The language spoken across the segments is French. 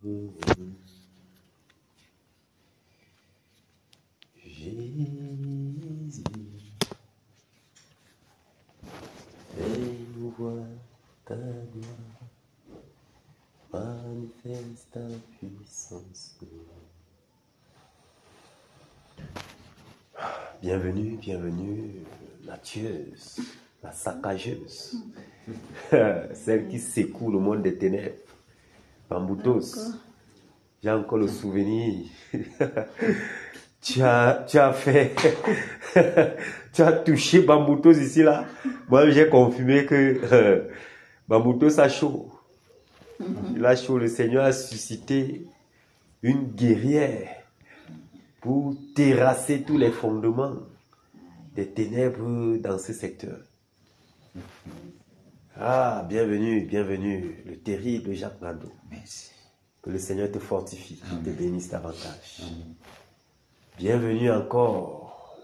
Jésus, fais-nous voir ta gloire, manifeste ta puissance. Bienvenue, bienvenue, la tueuse, la saccageuse, celle qui secoue le monde des ténèbres, Bamboutos. J'ai encore le souvenir. Tu as fait, tu as touché Bamboutos ici là. Moi j'ai confirmé que Bamboutos a chaud. Il a chaud. Le Seigneur a suscité une guerrière pour terrasser tous les fondements des ténèbres dans ce secteur. Ah, bienvenue, bienvenue, le terrible Jacques Nando. Merci. Que le Seigneur te fortifie, Amen. te bénisse davantage. Amen. Bienvenue encore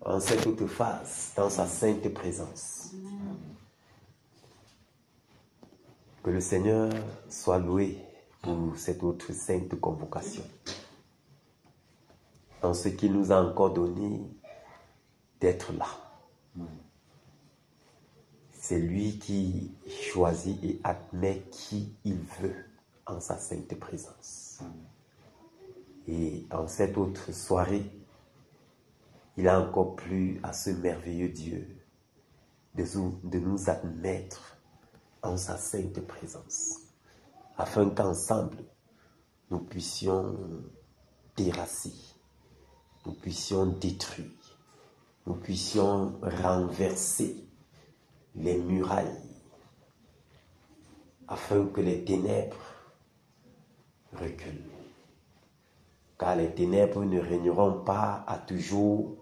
en cette haute phase, dans sa sainte présence. Que le Seigneur soit loué pour cette autre sainte convocation. En ce qu'il nous a encore donné d'être là. C'est lui qui choisit et admet qui il veut en sa sainte présence. Et en cette autre soirée, il a encore plu à ce merveilleux Dieu de nous admettre en sa sainte présence, afin qu'ensemble, nous puissions terrasser, nous puissions détruire, nous puissions renverser les murailles, afin que les ténèbres reculent. Car les ténèbres ne régneront pas à toujours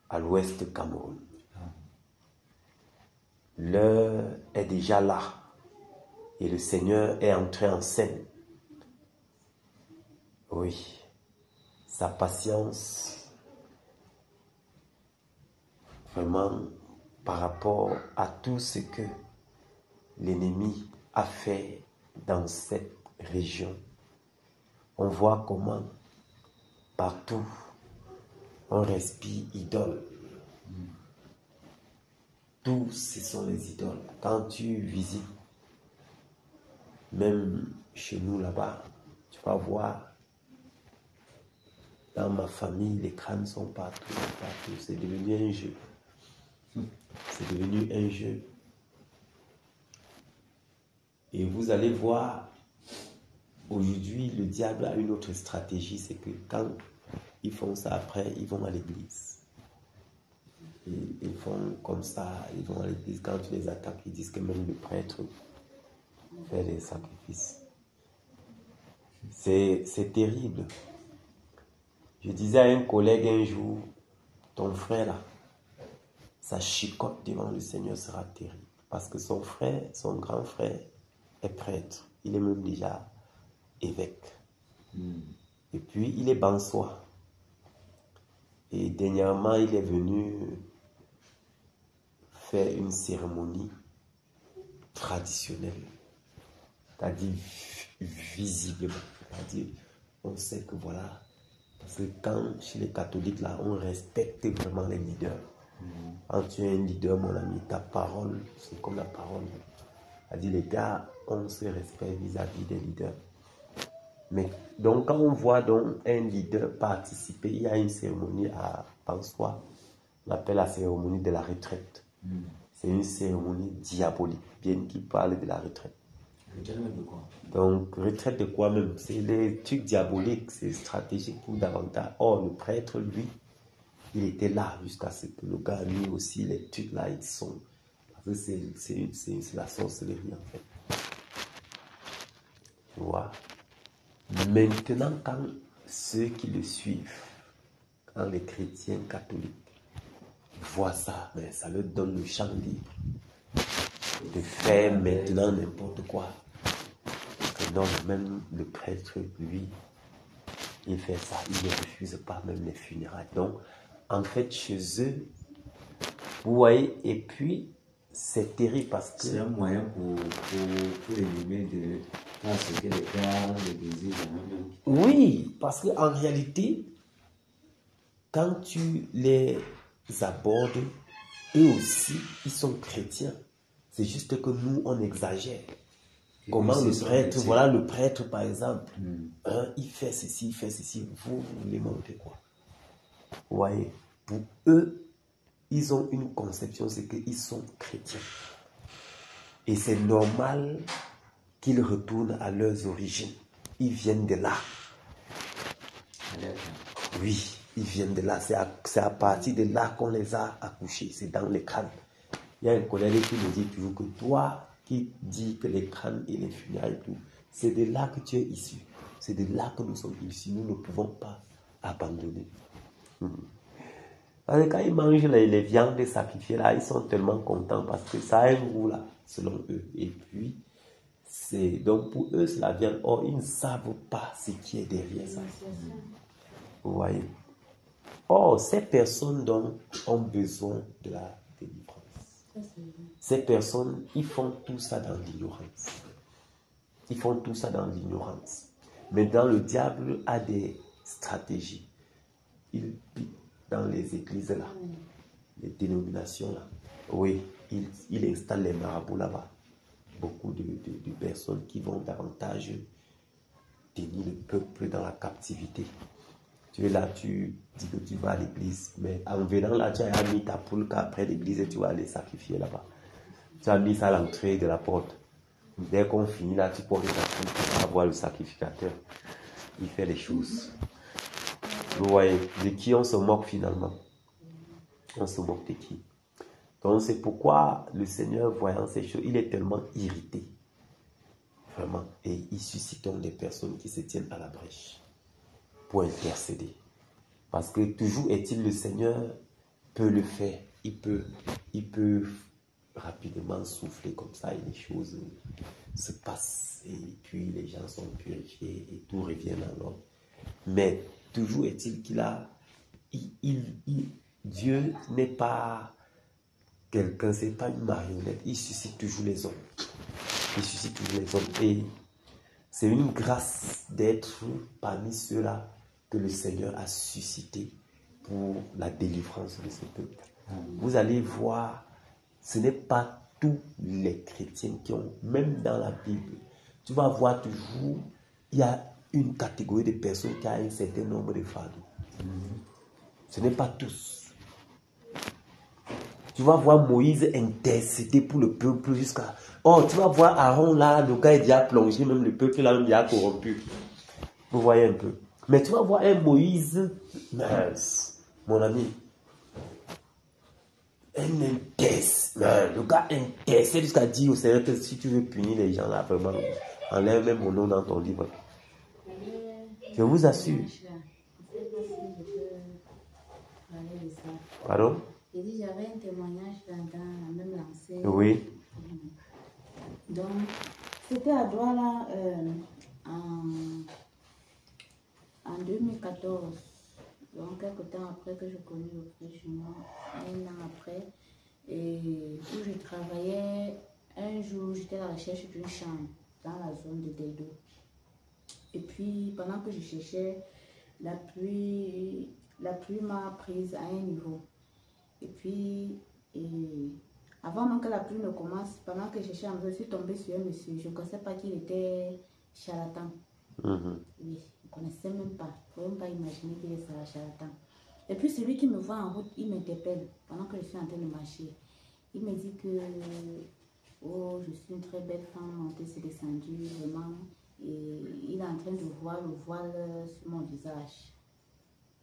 à l'ouest du Cameroun. L'heure est déjà là et le Seigneur est entré en scène. Oui, sa patience, vraiment, par rapport à tout ce que l'ennemi a fait dans cette région. On voit comment partout on respire idole. Tous ce sont les idoles. Quand tu visites, même chez nous là-bas, tu vas voir, dans ma famille, les crânes sont partout, partout. C'est devenu un jeu. C'est devenu un jeu. Et vous allez voir, aujourd'hui, le diable a une autre stratégie, c'est que quand ils font ça après, ils vont à l'église. Ils font comme ça, ils vont à l'église. Quand tu les attaques, ils disent que même le prêtre fait des sacrifices. C'est terrible. Je disais à un collègue un jour, ton frère là, sa chicotte devant le Seigneur sera terrible. Parce que son frère, son grand frère, est prêtre. Il est même déjà évêque. Et puis, il est bansois. Et dernièrement, il est venu faire une cérémonie traditionnelle. C'est-à-dire visiblement. C'est-à-dire, on sait que voilà. Parce que quand, chez les catholiques, là, on respecte vraiment les leaders. Quand tu es un leader, mon ami, ta parole, c'est comme la parole. C'est-à-dire, les gars, on se respecte vis-à-vis des leaders. Mais donc, quand on voit donc un leader participer, il y a une cérémonie à Pansois, on appelle la cérémonie de la retraite. C'est une cérémonie diabolique, bien qu'il parle de la retraite. Retraite de quoi? Donc, retraite de quoi même? C'est des trucs diaboliques, c'est stratégique pour davantage. Or, le prêtre, lui, il était là jusqu'à ce que le gars, lui aussi, les trucs là, ils sont. Parce que c'est la sorcellerie en fait. Tu vois? Maintenant, quand ceux qui le suivent, quand les chrétiens catholiques voient ça, mais ça leur donne le champ libre de faire maintenant n'importe quoi. Et donc, même le prêtre, lui, il fait ça, il ne refuse pas même les funérailles. Donc, en fait, chez eux, vous voyez, et puis, c'est terrible parce que... C'est un moyen pour éliminer de faire ce que les gars, les désirs. Oui, parce qu'en réalité, quand tu les abordes, eux aussi, ils sont chrétiens. C'est juste que nous, on exagère. Comment le prêtre, voilà le prêtre par exemple, hein, il fait ceci, vous voulez montrer quoi? Vous voyez, pour eux, ils ont une conception, c'est qu'ils sont chrétiens. Et c'est normal qu'ils retournent à leurs origines. Ils viennent de là. Oui, ils viennent de là. C'est à partir de là qu'on les a accouchés. C'est dans les crânes. Il y a un collègue qui me dit toujours que toi, qui dis que les crânes et les funérailles et tout, c'est de là que tu es issu. C'est de là que nous sommes issus. Nous ne pouvons pas abandonner. Parce que quand ils mangent les viandes sacrifiées là, ils sont tellement contents parce que ça a un goût là, selon eux. Et puis, donc pour eux, c'est la viande. Or, ils ne savent pas ce qui est derrière ça. Vous voyez? Or, ces personnes donc ont besoin de la délivrance. Ces personnes, ils font tout ça dans l'ignorance. Ils font tout ça dans l'ignorance. Maintenant, le diable a des stratégies. Il pique dans les églises là, les dénominations là. Oui, il installe les marabouts là-bas. Beaucoup de personnes qui vont davantage tenir le peuple dans la captivité. Tu es là, tu dis que tu vas à l'église, mais en venant là, tu as mis ta poule qu'après l'église et tu vas aller sacrifier là-bas. Tu as mis ça à l'entrée de la porte. Dès qu'on finit là, tu poses ta poule pour voir le sacrificateur. Il fait les choses. Vous voyez, de qui on se moque finalement? On se moque de qui? Donc c'est pourquoi le Seigneur, voyant ces choses, il est tellement irrité. Vraiment. Et il suscite donc des personnes qui se tiennent à la brèche pour intercéder. Parce que toujours est-il, le Seigneur peut le faire. Il peut rapidement souffler comme ça et les choses se passent. Et puis les gens sont purifiés et tout revient dans l'ordre. Mais toujours est-il qu'il a... Dieu n'est pas quelqu'un, c'est pas une marionnette. Il suscite toujours les hommes. Il suscite toujours les hommes. Et c'est une grâce d'être parmi ceux-là que le Seigneur a suscité pour la délivrance de ce peuple. Vous allez voir, ce n'est pas tous les chrétiens qui ont, même dans la Bible, tu vas voir toujours, il y a une catégorie de personnes qui a un certain nombre de fardeaux. Ce n'est pas tous. Tu vas voir Moïse intercéder pour le peuple jusqu'à... Oh, tu vas voir Aaron là, le gars est déjà plongé, même le peuple là, même déjà corrompu. Vous voyez un peu. Mais tu vas voir un Moïse, mince, mon ami. Le gars intercède jusqu'à dire au Seigneur que si tu veux punir les gens là, vraiment, enlève même mon nom dans ton livre. Je vous assure. Pardon? J'ai dit, j'avais un témoignage dans la même lancée. Oui. Donc, c'était à Douala en 2014. Donc, quelque temps après que je connais le fraîchement, un an après, et où je travaillais, un jour, j'étais à la recherche d'une chambre dans la zone de Dedo. Et puis, pendant que je cherchais, la pluie m'a prise à un niveau. Et puis, avant même que la pluie ne commence, pendant que je cherchais, je suis tombée sur un monsieur. Je ne connaissais pas qu'il était charlatan. Oui, je ne connaissais même pas. Je ne pouvais même pas imaginer qu'il était charlatan. Et puis, celui qui me voit en route, il m'interpelle pendant que je suis en train de marcher. Il me dit que, oh, je suis une très belle femme, montée, c'est descendu, vraiment. Et il est en train de voir le voile sur mon visage.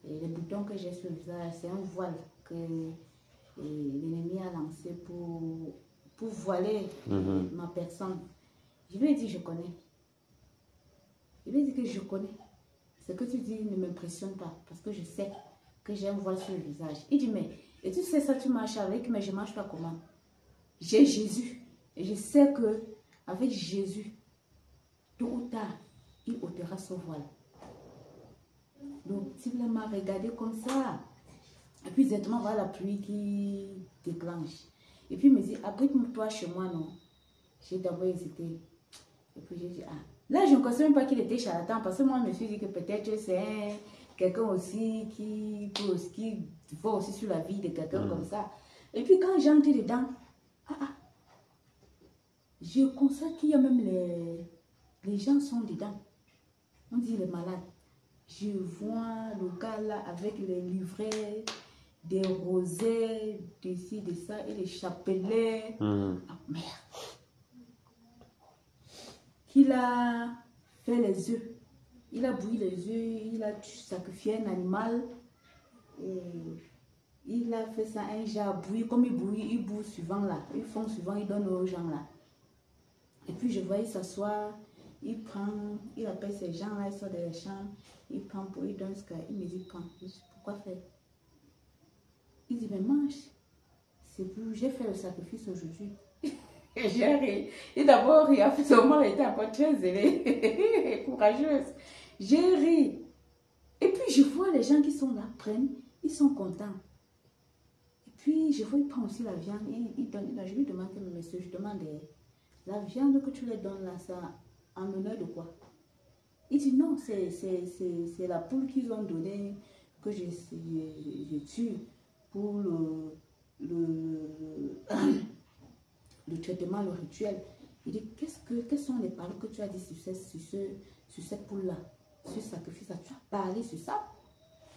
Et le bouton que j'ai sur le visage, c'est un voile que l'ennemi a lancé pour voiler ma personne. Je lui ai dit, je connais. Je lui ai dit que je connais. Ce que tu dis ne m'impressionne pas parce que je sais que j'ai un voile sur le visage. Il dit, mais, et tu sais ça, tu marches avec, mais je ne marche pas comment? J'ai Jésus. Et je sais que avec Jésus, tôt ou tard, il ôtera son voile. Donc, il m'a regardé comme ça. Et puis, exactement, voilà la pluie qui déclenche. Et puis il me dit, abrite-toi chez moi, non? J'ai d'abord hésité. Et puis j'ai dit, ah. Là, je ne pensais même pas qu'il était charlatan parce que moi, je me suis dit que peut-être c'est quelqu'un aussi qui voit aussi sur la vie de quelqu'un comme ça. Et puis quand j'entre dedans, je constate qu'il y a même les gens sont dedans. On dit les malades. Je vois le gars là avec les livrets, des rosets, de ci, de ça, et les chapelets. Ah merde. Qu'il a fait les œufs. Il a bouilli les œufs, il a sacrifié un animal. Et il a fait ça, un jar bouilli. Comme il bouille suivant là. Ils font suivant, ils donnent aux gens là. Et puis je vois, il s'assoit, il prend, il appelle ces gens là, ils sortent des champs, il prend pour, il donne ce qu'il me dit, prends. Je dis, pourquoi faire? Il dit, mais mange. C'est pour, j'ai fait le sacrifice aujourd'hui. Et j'ai ri. Et d'abord, il a fait ce moment, elle était encore très zélée, courageuse. J'ai ri. Et puis, je vois les gens qui sont là, prennent, ils sont contents. Et puis, je vois, il prend aussi la viande, il donne, je lui demande, monsieur, je demande, la viande que tu leur donnes là, ça, en honneur de quoi? Il dit, non, c'est la poule qu'ils ont donnée, que je tue pour le traitement, le rituel. Il dit, quelles sont les paroles que tu as dit sur cette poule-là, sur ce sacrifice-là? Tu as parlé sur ça?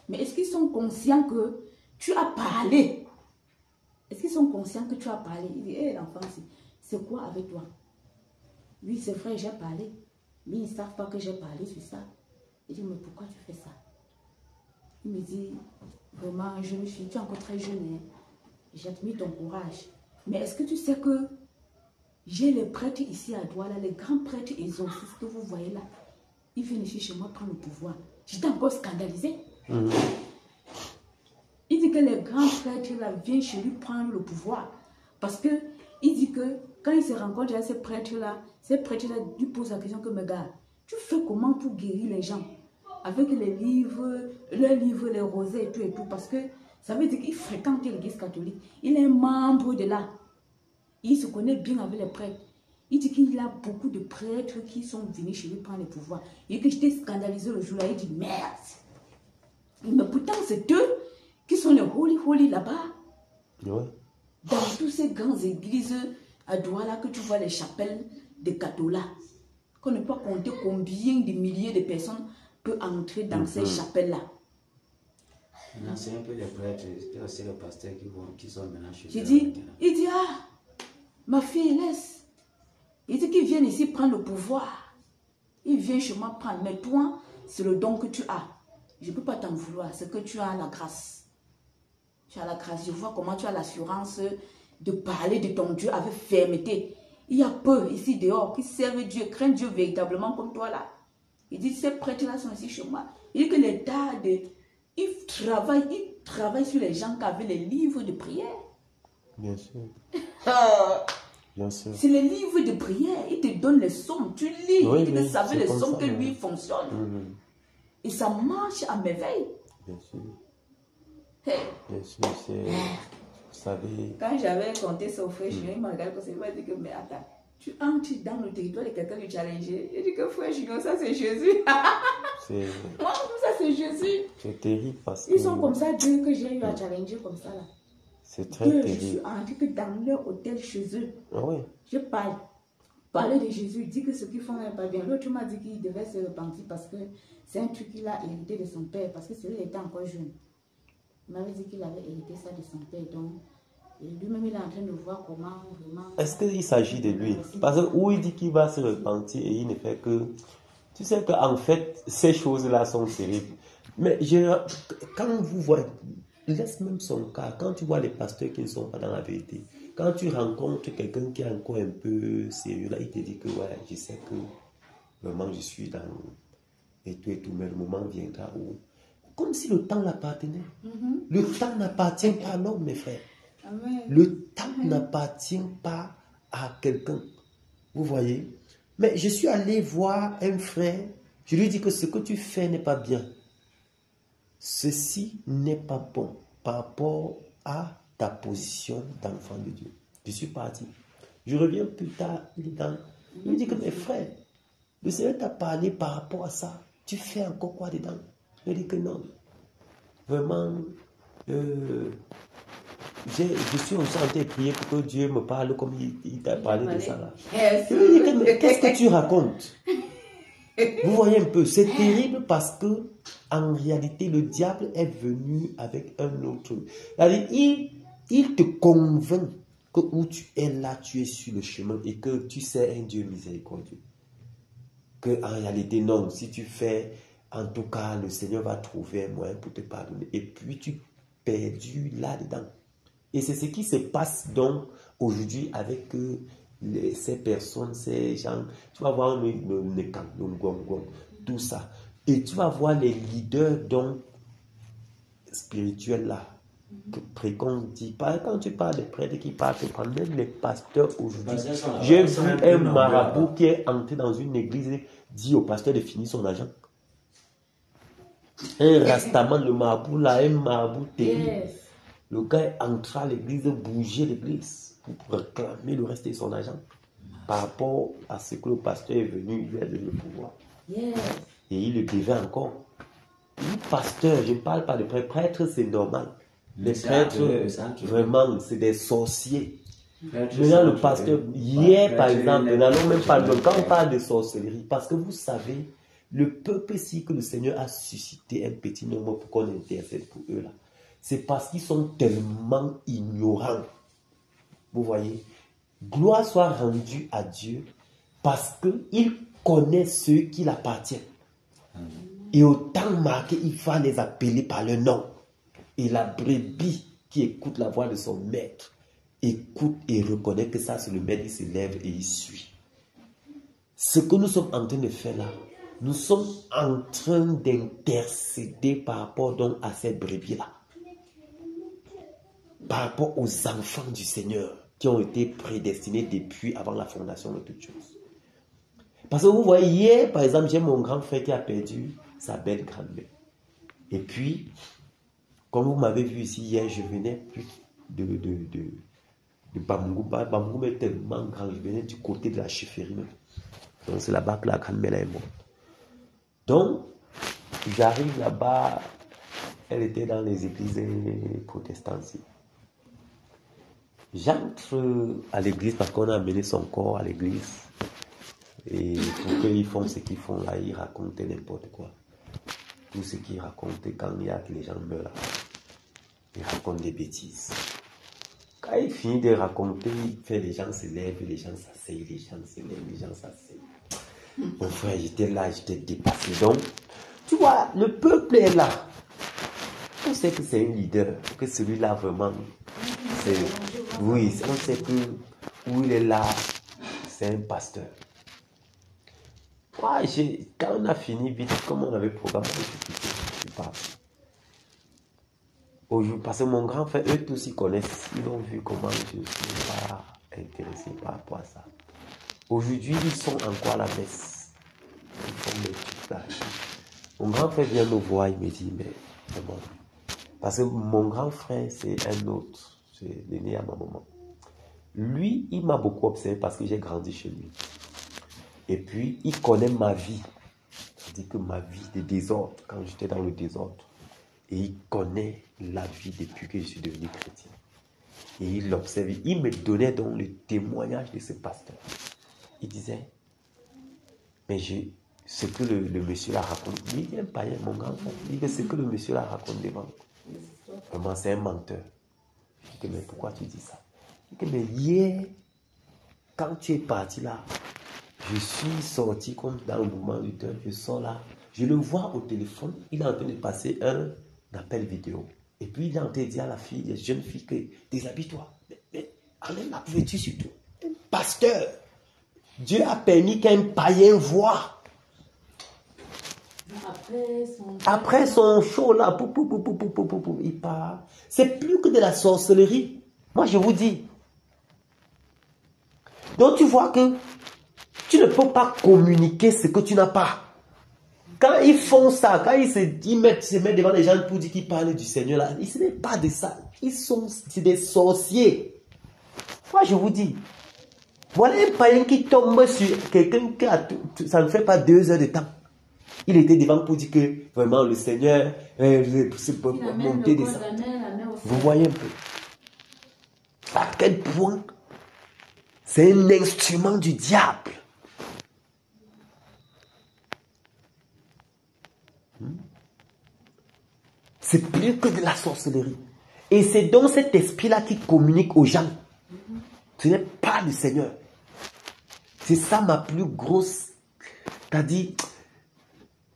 Mais est-ce qu'ils sont conscients que tu as parlé? Est-ce qu'ils sont conscients que tu as parlé? Il dit, hé, l'enfant, c'est quoi avec toi? Oui, c'est vrai, j'ai parlé. Mais ils ne savent pas que j'ai parlé sur ça. Il dit, mais pourquoi tu fais ça? Il me dit, vraiment, tu es encore très jeune. Hein? J'admire ton courage. Mais est-ce que tu sais que j'ai les prêtres ici à Douala, les grands prêtres exorcistes que vous voyez là, ils viennent ici chez moi prendre le pouvoir. J'étais encore scandalisée. Il dit que les grands prêtres là viennent chez lui prendre le pouvoir. Parce que il dit que quand il se rencontre avec ces prêtres-là lui posent la question que, mais gars, tu fais comment pour guérir les gens? Avec les livres, les rosets et tout. Parce que ça veut dire qu'il fréquente l'église catholique. Il est membre de là. Il se connaît bien avec les prêtres. Il dit qu'il a beaucoup de prêtres qui sont venus chez lui prendre le pouvoir. Et que j'étais scandalisée le jour-là. Il dit, merde. Mais pourtant, c'est eux qui sont les holy là-bas. Ouais. Dans toutes ces grandes églises à Douala que tu vois les chapelles des catholiques. Qu'on ne peut pas compter combien de milliers de personnes peuvent entrer dans ces chapelles-là. Non, c'est un peu les prêtres, c'est les pasteurs qui sont maintenant chez eux. Il dit, ah, ma fille, laisse. Il dit qu'ils viennent ici prendre le pouvoir. Ils viennent chez moi prendre. Mais toi, c'est le don que tu as. Je ne peux pas t'en vouloir. C'est que tu as la grâce. Tu as la grâce. Je vois comment tu as l'assurance de parler de ton Dieu avec fermeté. Il y a peu ici dehors qui servent Dieu, craignent Dieu véritablement comme toi là. Il dit, ces prêtres-là sont ici chez moi. Il dit que l'État, ils travaillent sur les gens qui avaient les livres de prière. Bien sûr. Bien sûr. C'est les livres de prière. Il te donne les sommes. Tu lis. Oui, il te savait les sommes que oui. lui fonctionne. Et ça marche à merveille. Bien sûr. Hey. Bien sûr, c'est... Vous savez... Quand j'avais compté ça au frère Junior, il m'a regardé comme ça. Il m'a dit que, mais attends, tu entres dans le territoire de quelqu'un du challenger. Il dit que frère Junior, ça c'est Jésus. Moi, ça c'est Jésus. C'est terrible parce que... Ils sont comme ça, deux que j'ai eu à challenger comme ça là. C'est très terrible. Je suis entrée que dans leur hôtel chez eux. Ah oui. Je parlais de Jésus, il dit que ce qu'ils font n'est pas bien. L'autre m'a dit qu'il devait se repentir parce que c'est un truc qu'il a hérité de son père, parce que celui-là était encore jeune. Il m'avait dit qu'il avait hérité ça de son père, donc lui-même il est en train de voir comment vraiment... Est-ce qu'il s'agit de lui? Parce que où il dit qu'il va se repentir et il ne fait que... Tu sais qu'en fait, ces choses-là sont terribles. Mais quand vous voyez... Laisse même son cas. Quand tu vois les pasteurs qui ne sont pas dans la vérité, quand tu rencontres quelqu'un qui est encore un peu sérieux, là, il te dit que ouais, je sais que vraiment je suis dans et tout, mais le moment viendra où... Comme si le temps l'appartenait. Le temps n'appartient pas à l'homme, mes frères. Amen. Le temps n'appartient pas à quelqu'un. Vous voyez? Mais je suis allé voir un frère, je lui dis que ce que tu fais n'est pas bien. Ceci n'est pas bon par rapport à ta position d'enfant de Dieu. Je suis parti. Je reviens plus tard, il est dans... Il me dit que mes frères, le Seigneur t'a parlé par rapport à ça. Tu fais encore quoi dedans? Je lui dis que non. Vraiment, je suis aussi en train de prier pour que Dieu me parle comme il t'a parlé de ça là. Je lui dis que mais qu'est-ce que tu racontes? Vous voyez un peu, c'est terrible parce que en réalité, le diable est venu avec un autre. Il te convainc que où tu es là, tu es sur le chemin et que tu sais un Dieu miséricordieux. Que en réalité, non, si tu fais, en tout cas, le Seigneur va trouver un moyen pour te pardonner. Et puis, tu es perdu là-dedans. Et c'est ce qui se passe donc aujourd'hui avec ces personnes, ces gens. Tu vas voir le Ngong, tout ça. Et tu vas voir les leaders donc spirituels là. Quand tu parles des prêtres qui parlent, même les pasteurs aujourd'hui. J'ai vu un marabout qui est entré dans une église et dit au pasteur de finir son argent. Un rastaman, le marabout là, un marabout terrible. Yes. Le gars est entré à l'église, bouger l'église pour réclamer le reste de son argent par rapport à ce que le pasteur est venu lui a donné le pouvoir. Yes. Et il le devait encore. Le pasteur, je ne parle pas de prêtre. Prêtre, c'est normal. Les prêtres, vraiment, c'est des sorciers. Maintenant, le pasteur, hier par exemple, nous n'allons même pas, quand on parle de sorcellerie, parce que vous savez, le peuple ici que le Seigneur a suscité un petit nombre pour qu'on intercède pour eux là, c'est parce qu'ils sont tellement ignorants. Vous voyez, gloire soit rendue à Dieu parce qu'il connaît ceux qui l'appartiennent. Et au temps marqué, il va les appeler par le nom. Et la brebis qui écoute la voix de son maître, écoute et reconnaît que ça c'est le maître, il se lève et il suit. Ce que nous sommes en train de faire là, nous sommes en train d'intercéder par rapport donc à cette brebis-là. Par rapport aux enfants du Seigneur qui ont été prédestinés depuis avant la fondation de toutes choses. Parce que vous voyez, hier par exemple, j'ai mon grand frère qui a perdu sa belle grand-mère. Et puis, comme vous m'avez vu ici hier, je venais plus de Bamungou. Bamungou est tellement grand, je venais du côté de la chefferie. Donc c'est là-bas que la grand-mère est morte. Donc, j'arrive là-bas, elle était dans les églises protestantes. J'entre à l'église parce qu'on a amené son corps à l'église. Et pour qu'ils font ce qu'ils font là, ils racontaient n'importe quoi. Tout ce qu'ils racontent quand il y a que les gens meurent là. Ils racontent des bêtises. Quand il finit de raconter, il fait les gens se lèvent, les gens s'asseyent, les gens se lèvent, les gens s'asseyent. Mon frère, j'étais là, j'étais dépassé. Donc, tu vois, le peuple est là. On sait que c'est un leader, que celui-là vraiment, c'est... Oui, on sait que où il est là, c'est un pasteur. Moi, quand on a fini vite, comme on avait programmé, je suis parti. Parce que mon grand frère, eux tous ils connaissent, ils ont vu comment je ne suis pas intéressé par rapport à ça. Aujourd'hui, ils sont encore à la messe. Ils font des trucs là. Mon grand frère vient me voir, il me dit, mais c'est bon. Parce que mon grand frère, c'est un autre, c'est l'aîné à ma maman. Lui, il m'a beaucoup observé parce que j'ai grandi chez lui. Et puis, il connaît ma vie. C'est-à-dire que ma vie de désordre, quand j'étais dans le désordre. Et il connaît la vie depuis que je suis devenu chrétien. Et il l'observait. Il me donnait donc le témoignage de ce pasteur. Il disait, mais ce que le monsieur la raconte, il est un païen, mon grand frère. Il dit, ce que le monsieur la raconte devant. Vraiment, c'est un menteur. Je dis, mais pourquoi tu dis ça? Il dit, mais hier, quand tu es parti là, je suis sorti comme dans le mouvement du temps, je sors là, je le vois au téléphone, il est en train de passer un appel vidéo. Et puis il est en train de dire à la fille, la jeune fille, que déshabille-toi. Mais enlève la couverture surtout. Pasteur, Dieu a permis qu'un païen voie. Après son show là, il part. C'est plus que de la sorcellerie. Moi je vous dis. Donc tu vois que tu ne peux pas communiquer ce que tu n'as pas. Quand ils font ça, quand ils se mettent devant les gens pour dire qu'ils parlent du Seigneur là, ce n'est pas de ça. C'est des sorciers. Moi, je vous dis, voilà un païen qui tombe sur quelqu'un qui a tout, ça ne fait pas 2 heures de temps. Il était devant pour dire que vraiment le Seigneur c'est pour monter des sangs. Vous voyez un peu à quel point c'est un instrument du diable. C'est plus que de la sorcellerie. Et c'est donc cet esprit-là qui communique aux gens. Ce n'est pas le Seigneur. C'est ça ma plus grosse... C'est-à-dire...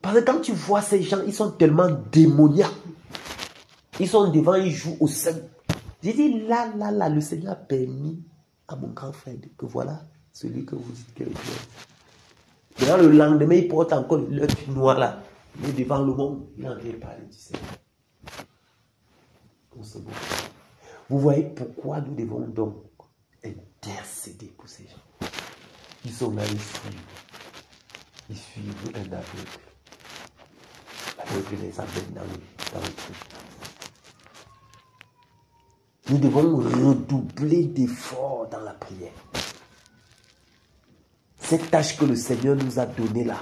Parce que quand tu vois ces gens, ils sont tellement démoniaques. Ils sont devant, ils jouent au sein. J'ai dit, là, le Seigneur a permis à mon grand frère que voilà celui que vous dites que est Dieu. Maintenant, le lendemain, il porte encore l'œil noir là. Il est devant le monde. Il en vient parler du Seigneur. Vous voyez pourquoi nous devons donc intercéder pour ces gens. Ils sont là, ils suivent un aveugle. L'aveugle les amène dans le trou. Nous devons redoubler d'efforts dans la prière. Cette tâche que le Seigneur nous a donnée là,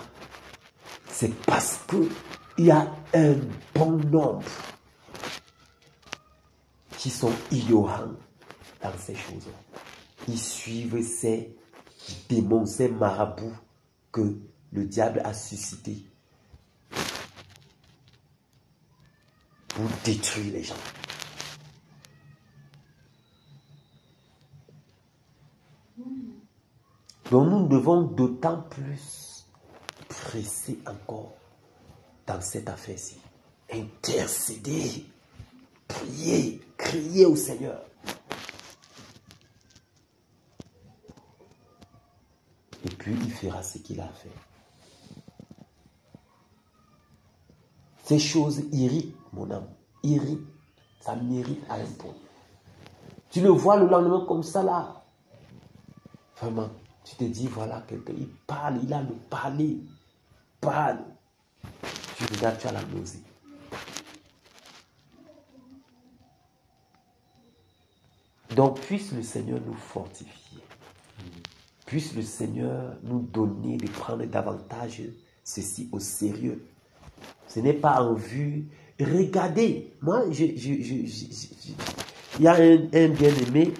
c'est parce qu'il y a un bon nombre qui sont ignorants dans ces choses-là. Ils suivent ces démons, ces marabouts que le diable a suscités pour détruire les gens. Donc nous devons d'autant plus presser encore dans cette affaire-ci. Intercéder, prier, crier au Seigneur. Et puis il fera ce qu'il a fait. Ces choses irritent mon âme, irritent, ça m'irrite à un point. Tu le vois le lendemain comme ça là, vraiment. Tu te dis, voilà, quelqu'un, il parle, il a le parler, parle. Tu regardes, tu as la nausée. Donc, puisse le Seigneur nous fortifier. Puisse le Seigneur nous donner de prendre davantage ceci au sérieux. Ce n'est pas en vue. Regardez, moi, il y a un bien-aimé.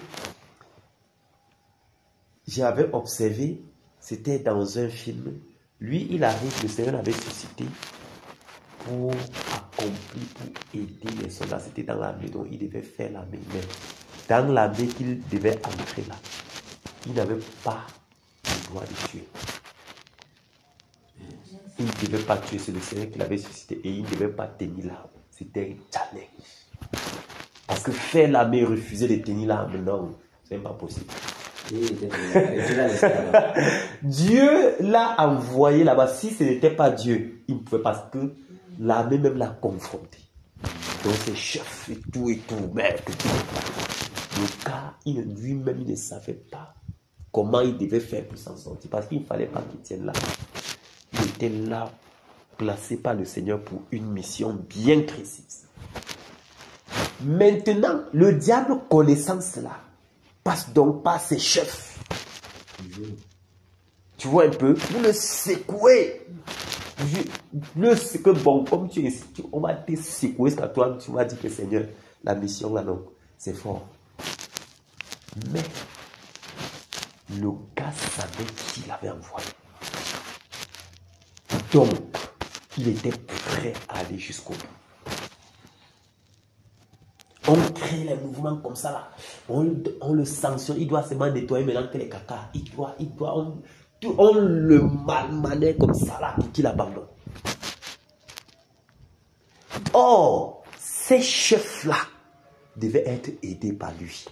J'avais observé, c'était dans un film, lui il arrive, le Seigneur l'avait suscité pour accomplir, pour aider les soldats, c'était dans l'armée, donc il devait faire l'armée, mais dans l'armée qu'il devait entrer là, il n'avait pas le droit de tuer. Il ne devait pas tuer, c'est le Seigneur qui l'avait suscité et il ne devait pas tenir l'arme, c'était un challenge. Parce que faire l'armée et refuser de tenir l'arme, non, c'est pas possible. Dieu l'a envoyé là-bas. Si ce n'était pas Dieu, il ne pouvait pas, parce que l'armée même l'a confronté. Donc ses chefs et tout, mais le gars, lui-même, il ne savait pas comment il devait faire pour s'en sortir, parce qu'il ne fallait pas qu'il tienne là. Il était là, placé par le Seigneur pour une mission bien précise. Maintenant, le diable connaissant cela, passe donc par ses chefs. Tu vois un peu, vous le secouez. Bon, comme tu es, on va te secouer, parce que toi, tu vas dire que Seigneur, la mission là, non, c'est fort. Mais le gars savait qui l'avait envoyé. Donc, il était prêt à aller jusqu'au bout. On crée les mouvements comme ça là. On le sanctionne. Il doit seulement nettoyer maintenant que les caca. On le malmenait comme ça là pour qu'il abandonne. Or, ces chefs-là devaient être aidés par lui.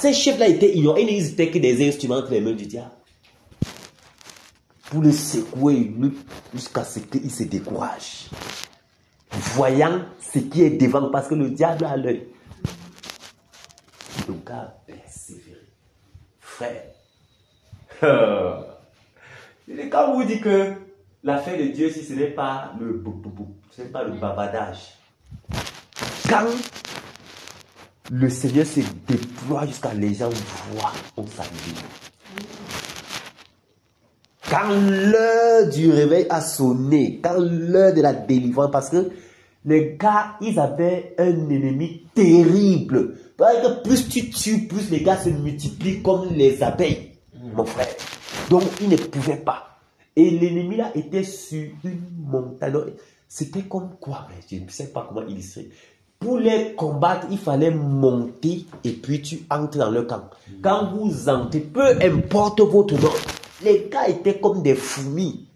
Ces chefs-là étaient ignorants. Ils n'étaient que des instruments entre les mains du diable. Pour le secouer jusqu'à ce qu'il se décourage. Voyant ce qui est devant, parce que le diable a l'œil. Donc à persévérer. Frère. Quand vous dites que l'affaire de Dieu, si ce n'est pas le bavardage. Quand le Seigneur se déploie jusqu'à les gens voient, on s'habille. Quand l'heure du réveil a sonné, quand l'heure de la délivrance, parce que les gars, ils avaient un ennemi terrible. Parce que plus tu tues, plus les gars se multiplient comme les abeilles, mon frère. Donc, ils ne pouvaient pas. Et l'ennemi là était sur une montagne. C'était comme quoi, je ne sais pas comment illustrer. Pour les combattre, il fallait monter et puis tu entres dans le camp. Quand vous entrez, peu importe votre nom, les gars étaient comme des fourmis.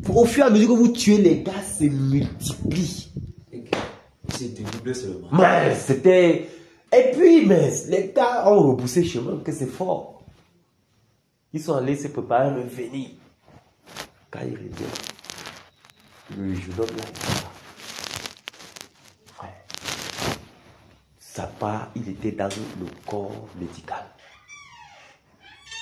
Au fur et à mesure que vous tuez, les gars se multiplient. C'était doublé seulement. Mais c'était... Et puis, les gars ont repoussé chemin, que c'est fort. Ils sont allés se préparer à revenir. Quand ils reviennent, le jeune homme là, ça part, il était dans le corps médical.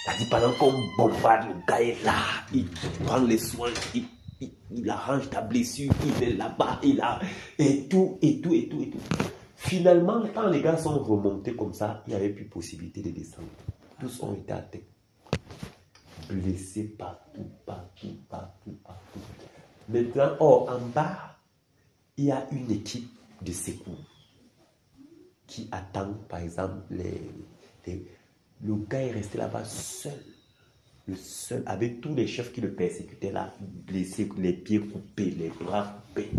C'est-à-dire, pendant qu'on bombarde, le gars est là, il prend les soins, il arrange ta blessure, il est là-bas, et tout. Finalement, quand les gars sont remontés comme ça, il n'y avait plus possibilité de descendre. Tous ont été atteints. Blessés partout. Maintenant, en bas, il y a une équipe de secours qui attend, par exemple, le gars est resté là-bas seul. Le seul, avec tous les chefs qui le persécutaient là, blessés, les pieds coupés, les bras coupés.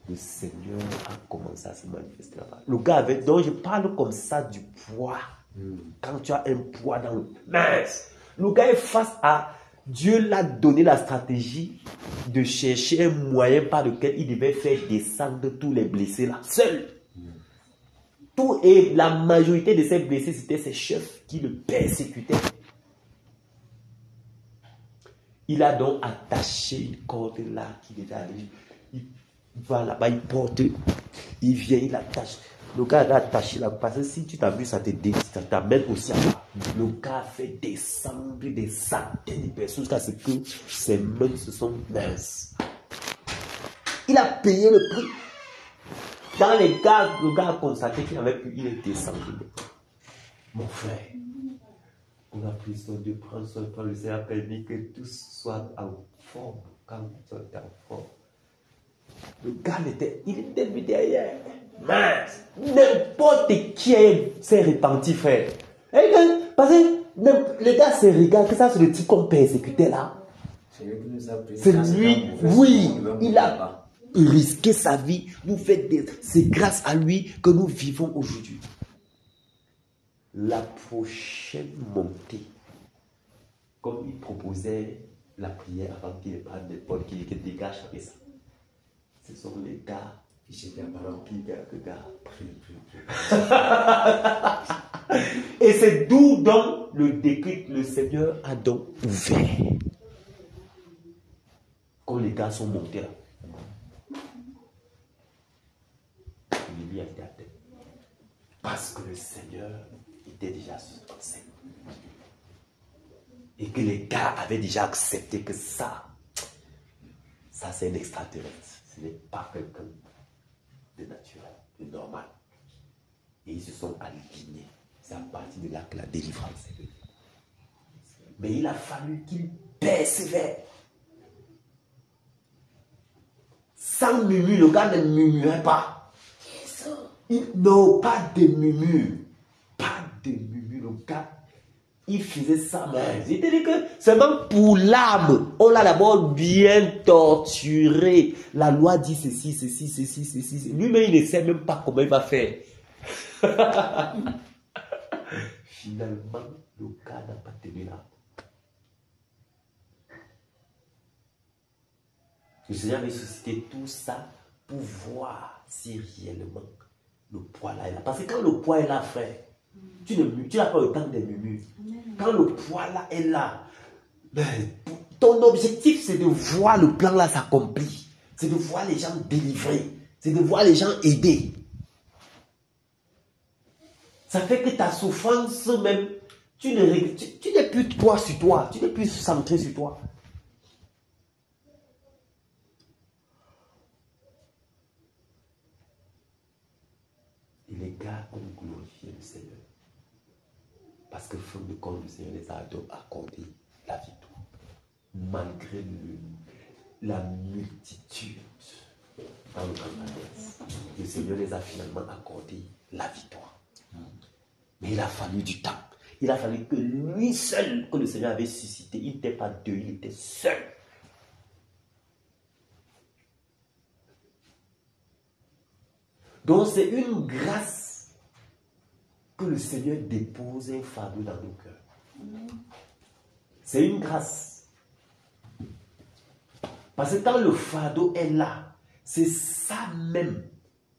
Le Seigneur a commencé à se manifester là-bas. Le gars avait, donc je parle comme ça du poids. Quand tu as un poids dans le... Mince! Le gars est face à... Dieu l'a donné la stratégie de chercher un moyen par lequel il devait faire descendre tous les blessés là, seul. Tout et la majorité de ces blessés, c'était ses chefs qui le persécutaient. Il a donc attaché une corde là qui était allé. Il va là-bas, il porte, il vient, il attache. Le gars a attaché là, parce que si tu t'amuses, ça t'amène aussi à là. Le gars fait descendre des centaines de personnes jusqu'à ce que ses mains se sont minces. Il a payé le prix. Quand le gars a constaté qu'il n'avait plus, il est descendu. Mon frère, on a pris soin de prendre soin de le Seigneur a permis que tous soient en forme. Quand ils étaient en forme. Le gars il était vu derrière. Mince! N'importe qui s'est repenti, frère. Parce que le gars se regarde, que ça c'est le type qu'on persécutait là. C'est lui, oui, il a risqué sa vie. C'est grâce à lui que nous vivons aujourd'hui. La prochaine montée, comme il proposait la prière avant qu'il ne prenne des potes, qu'il dégage avec ça. Ce sont les gars qui s'étaient apparents, qui Et c'est d'où donc le déclic, le Seigneur a donc ouvert. Quand les gars sont montés là. Il y a été atteint. Parce que le Seigneur était déjà sur son scène. Et que les gars avaient déjà accepté que ça c'est un extraterrestre. Ce n'est pas quelqu'un de naturel, de normal. Et ils se sont alignés. C'est à partir de là que la délivrance est venue. Mais il a fallu qu'il persévère. Sans murmure, le gars ne murmurait pas. Non, pas de murmure. Pas de murmure. Le gars, il faisait ça, mais c'est-à-dire que seulement pour l'âme, on l'a d'abord bien torturé. La loi dit ceci. Lui-même, il ne sait même pas comment il va faire. Finalement, le gars n'a pas tenu là. Le Seigneur avait suscité tout ça pour voir si réellement le poids là est là. Parce que quand le poids est là, frère, tu n'as pas le temps de murmures. Quand le poids là est là, ton objectif c'est de voir le plan là s'accomplir. C'est de voir les gens délivrés. C'est de voir les gens aidés. Ça fait que ta souffrance même, tu n'es plus toi sur toi. Tu n'es plus centré sur toi. les gars ont glorifié le Seigneur. Parce que, fin de compte, le Seigneur les a accordé la victoire. Malgré la multitude dans le Bangladesh, le Seigneur les a finalement accordé la victoire. Mais il a fallu du temps. Il a fallu que lui seul, que le Seigneur avait suscité, il n'était pas deux, il était seul. Donc c'est une grâce que le Seigneur dépose un fardeau dans nos cœurs. C'est une grâce. Parce que quand le fardeau est là, c'est ça même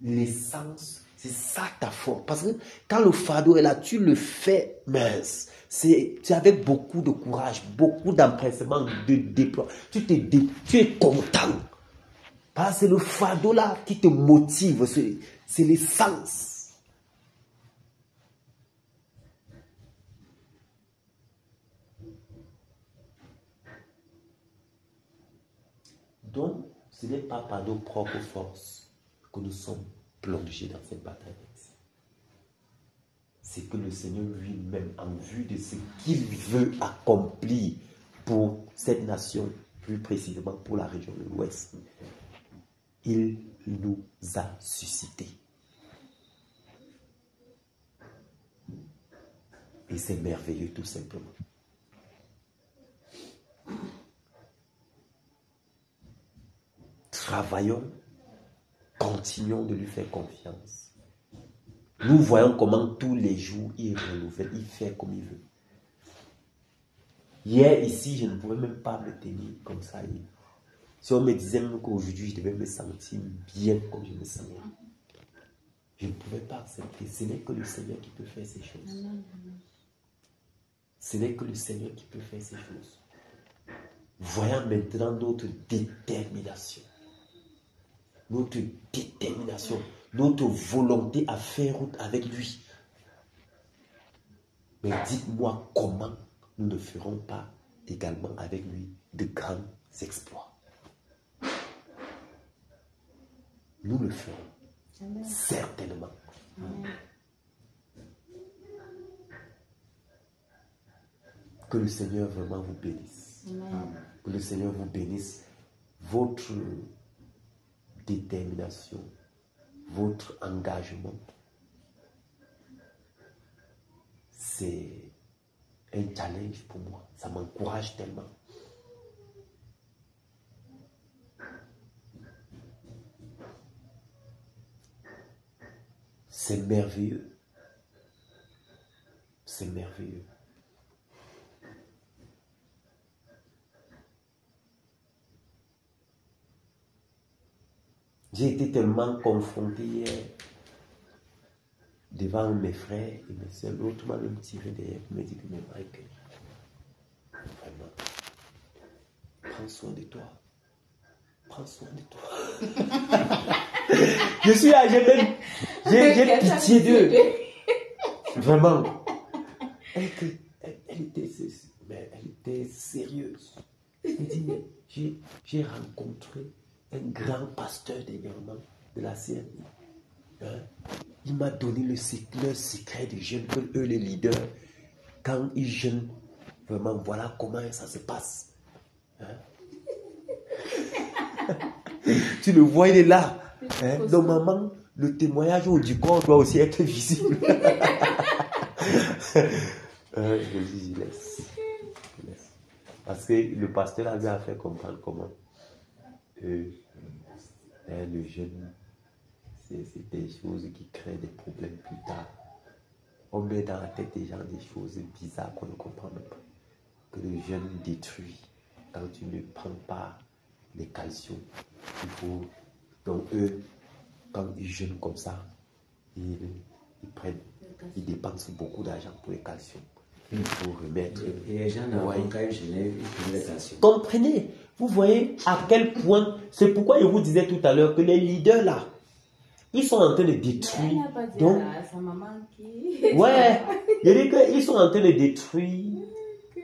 l'essence, c'est ça ta force. Parce que quand le fardeau est là, tu le fais mince. C'est avec beaucoup de courage, beaucoup d'empressement, de déploiement. Tu es content. Parce que c'est le fardeau là qui te motive, c'est l'essence. Donc, ce n'est pas par nos propres forces que nous sommes plongés dans cette bataille. C'est que le Seigneur lui-même, en vue de ce qu'il veut accomplir pour cette nation, plus précisément pour la région de l'Ouest, il nous a suscités. Et c'est merveilleux tout simplement. Travaillons, continuons de lui faire confiance. Nous voyons comment tous les jours il renouvelle, il fait comme il veut. Hier ici, je ne pouvais même pas me tenir comme ça. Si on me disait même qu'aujourd'hui je devais me sentir bien comme je me sentais, je ne pouvais pas accepter. Ce n'est que le Seigneur qui peut faire ces choses. Ce n'est que le Seigneur qui peut faire ces choses. Voyons maintenant notre détermination. Notre détermination, notre volonté à faire route avec lui. Mais dites-moi comment nous ne ferons pas également avec lui de grands exploits. Nous le ferons. Amen. Certainement. Amen. Que le Seigneur vraiment vous bénisse. Amen. Que le Seigneur vous bénisse. Votre détermination, votre engagement, c'est un challenge pour moi. Ça m'encourage tellement. C'est merveilleux. C'est merveilleux. J'ai été tellement confronté hier devant mes frères et mes soeurs. L'autre m'a même tiré derrière pour me dire que, mais Michael, vraiment, prends soin de toi. Prends soin de toi. Je suis là, j'ai pitié d'eux. Vraiment. Elle était sérieuse. Elle dit, mais j'ai rencontré un grand pasteur dernièrement de la CNI. Hein? Il m'a donné le secret des jeunes, que eux les leaders, quand ils jeûnent, vraiment voilà comment ça se passe. Hein? Tu le vois, il est là. Hein? Normalement, le témoignage du corps doit aussi être visible. Je dis, je laisse. Parce que le pasteur avait à faire comprendre comment le jeûne, c'est des choses qui créent des problèmes plus tard. On met dans la tête des gens des choses bizarres qu'on ne comprend même pas. Que le jeûne détruit. Quand tu ne prends pas les calciums, il faut. Donc eux, quand ils jeûnent comme ça, ils dépensent beaucoup d'argent pour les calciums. Il faut remettre. Et les gens n'ont pas jeûné, ils prennent les calciums. Comprenez, vous voyez à quel point. C'est pourquoi je vous disais tout à l'heure que les leaders là, ils sont en train de détruire. Donc, sa maman qui... ouais, je dis qu'ils sont en train de détruire.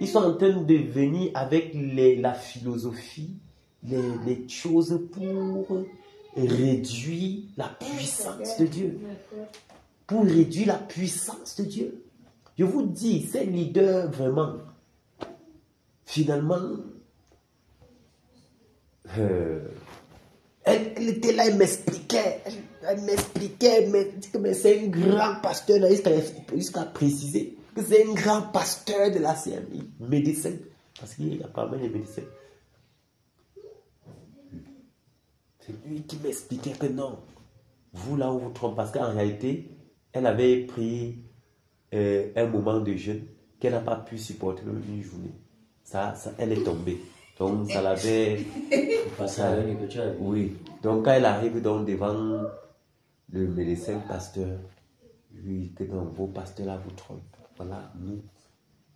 Ils sont en train de venir avec la philosophie, les choses pour réduire la puissance de Dieu. pour réduire la puissance de Dieu. Je vous dis, ces leaders, vraiment, finalement, elle était là, elle m'expliquait, mais c'est un grand pasteur, jusqu'à préciser que c'est un grand pasteur de la CMI, médecin, parce qu'il y a pas mal de médecins. C'est lui qui m'expliquait que non, vous là où vous trompez, parce qu'en réalité, elle avait pris un moment de jeûne qu'elle n'a pas pu supporter une journée. Ça, elle est tombée. Donc, ça l'avait... Oui. Donc, quand elle arrive donc devant le médecin pasteur, lui dit que non, vos pasteurs là vous trompent. Voilà, nous,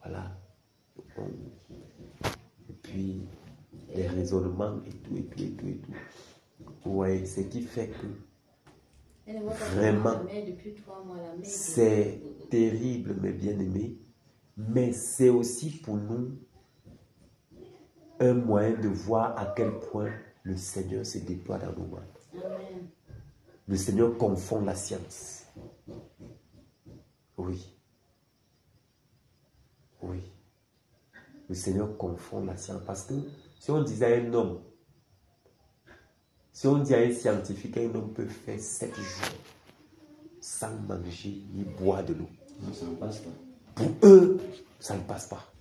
voilà. Et puis, les raisonnements et tout. Ouais, ce qui fait que vraiment, c'est terrible, mes bien-aimés, mais c'est aussi pour nous un moyen de voir à quel point le Seigneur se déploie dans nos mains. Le Seigneur confond la science. Oui. Oui. Le Seigneur confond la science. Parce que si on disait à un homme, si on dit à un scientifique, un homme peut faire 7 jours sans manger ni boire de l'eau. Non, ça ne passe pas. Pour eux, ça ne passe pas.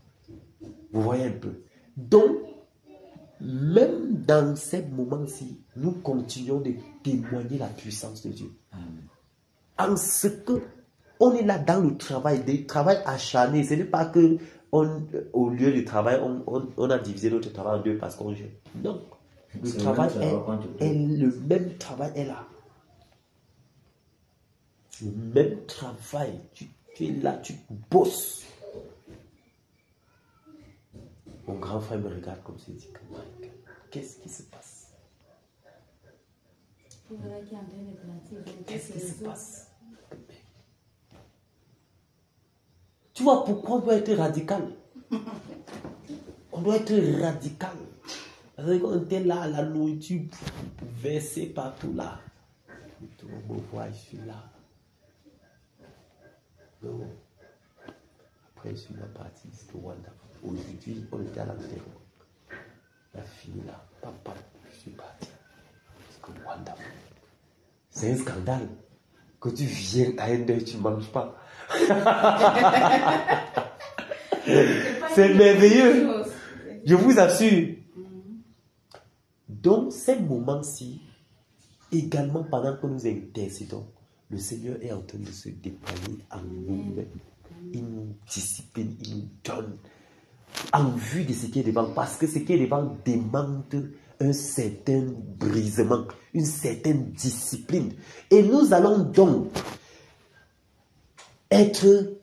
Vous voyez un peu. Donc, même dans ces moments-ci, nous continuons de témoigner la puissance de Dieu. Amen. En ce que on est là dans le travail, des travail acharné. Ce n'est pas que au lieu du travail, on a divisé notre travail en deux parce qu'on jeûne. Non. Le travail le même travail est là. Le même travail. Tu es là, tu bosses. Mon grand frère me regarde comme ça, il dit, qu'est-ce qui se passe? Qu'est-ce qui se passe? Tu vois pourquoi on doit être radical? On doit être radical. Parce qu'on était là, la nourriture versée partout là. Et tout le monde me voit, je suis là. Non. Après, je suis parti, c'était Wanda. Aujourd'hui, on était à l'enterrement. La fille là, papa, je suis parti. C'est que Wanda. C'est un scandale. Que tu viens à un deuil, tu ne manges pas. C'est merveilleux. Je vous assure. Donc, ces moments-ci, également pendant que nous intercédons, le Seigneur est en train de se déployer en nous-mêmes. Il nous discipline, il nous donne en vue de ce qui est devant. Parce que ce qui est devant demande un certain brisement, une certaine discipline. Et nous allons donc être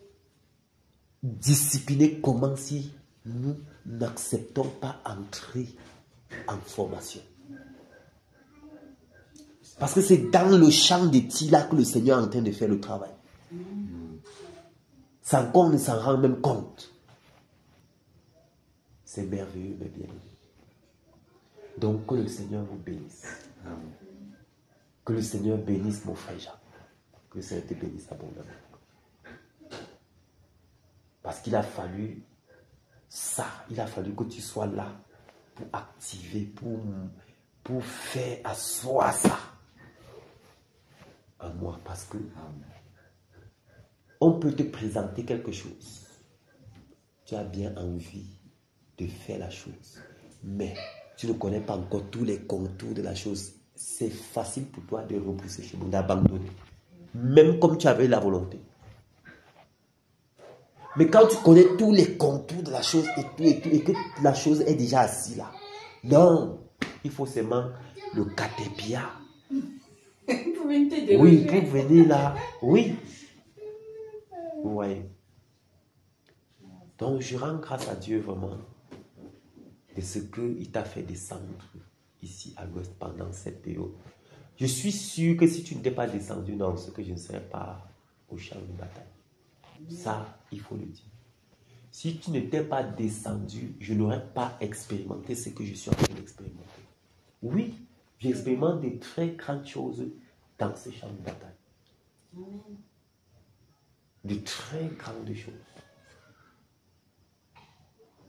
disciplinés comment si nous n'acceptons pas entrer en formation. Parce que c'est dans le champ des là que le Seigneur est en train de faire le travail. Sans qu'on ne s'en rend même compte. C'est merveilleux, mais bien. Donc, que le Seigneur vous bénisse. Amen. Que le Seigneur bénisse mon frère Jean. Que le Seigneur te bénisse abondamment. Parce qu'il a fallu ça. Il a fallu que tu sois là pour activer, pour faire asseoir ça en moi. Parce que on peut te présenter quelque chose. Tu as bien envie de faire la chose. Mais tu ne connais pas encore tous les contours de la chose. C'est facile pour toi de repousser chez nous, d'abandonner. Même comme tu avais la volonté. Mais quand tu connais tous les contours de la chose et que la chose est déjà assise là. Non, il faut seulement le catépia. Oui, pour venir là. Oui. Vous voyez. Donc je rends grâce à Dieu vraiment de ce qu'il t'a fait descendre ici à l'ouest pendant cette période. Je suis sûr que si tu n'étais pas descendu dans ce que je ne serais pas au champ de bataille. Ça, il faut le dire. Si tu n'étais pas descendu, je n'aurais pas expérimenté ce que je suis en train d'expérimenter. Oui, j'expérimente des très grandes choses dans ce champ de bataille. de très grandes choses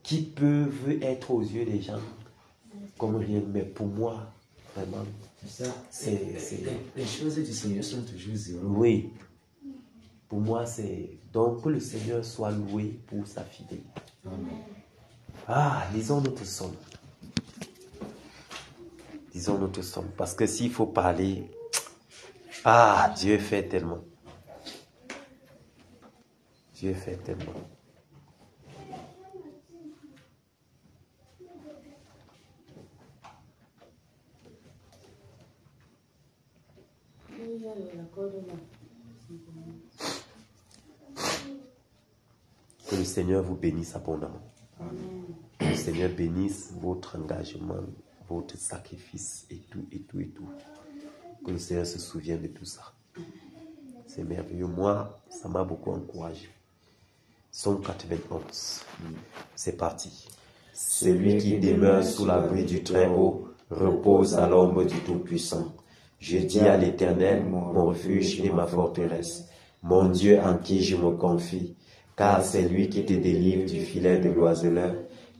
qui peuvent être aux yeux des gens comme rien, mais pour moi, vraiment, les choses du Seigneur sont toujours zéro. Oui. Pour moi, c'est donc que le Seigneur soit loué pour sa fidélité. Ah, lisons notre somme. Disons notre somme. Parce que s'il faut parler, ah, Dieu fait tellement. Dieu fait tellement. Que le Seigneur vous bénisse abondamment. Amen. Que le Seigneur bénisse votre engagement, votre sacrifice et tout, et tout, et tout. Que le Seigneur se souvienne de tout ça. C'est merveilleux. Moi, ça m'a beaucoup encouragé. Psaume 91. C'est parti. Celui qui demeure sous l'abri du Très-Haut repose à l'ombre du Tout-Puissant. Je dis à l'Éternel, mon refuge et ma forteresse, mon Dieu en qui je me confie, car c'est lui qui te délivre du filet de l'oiseleur,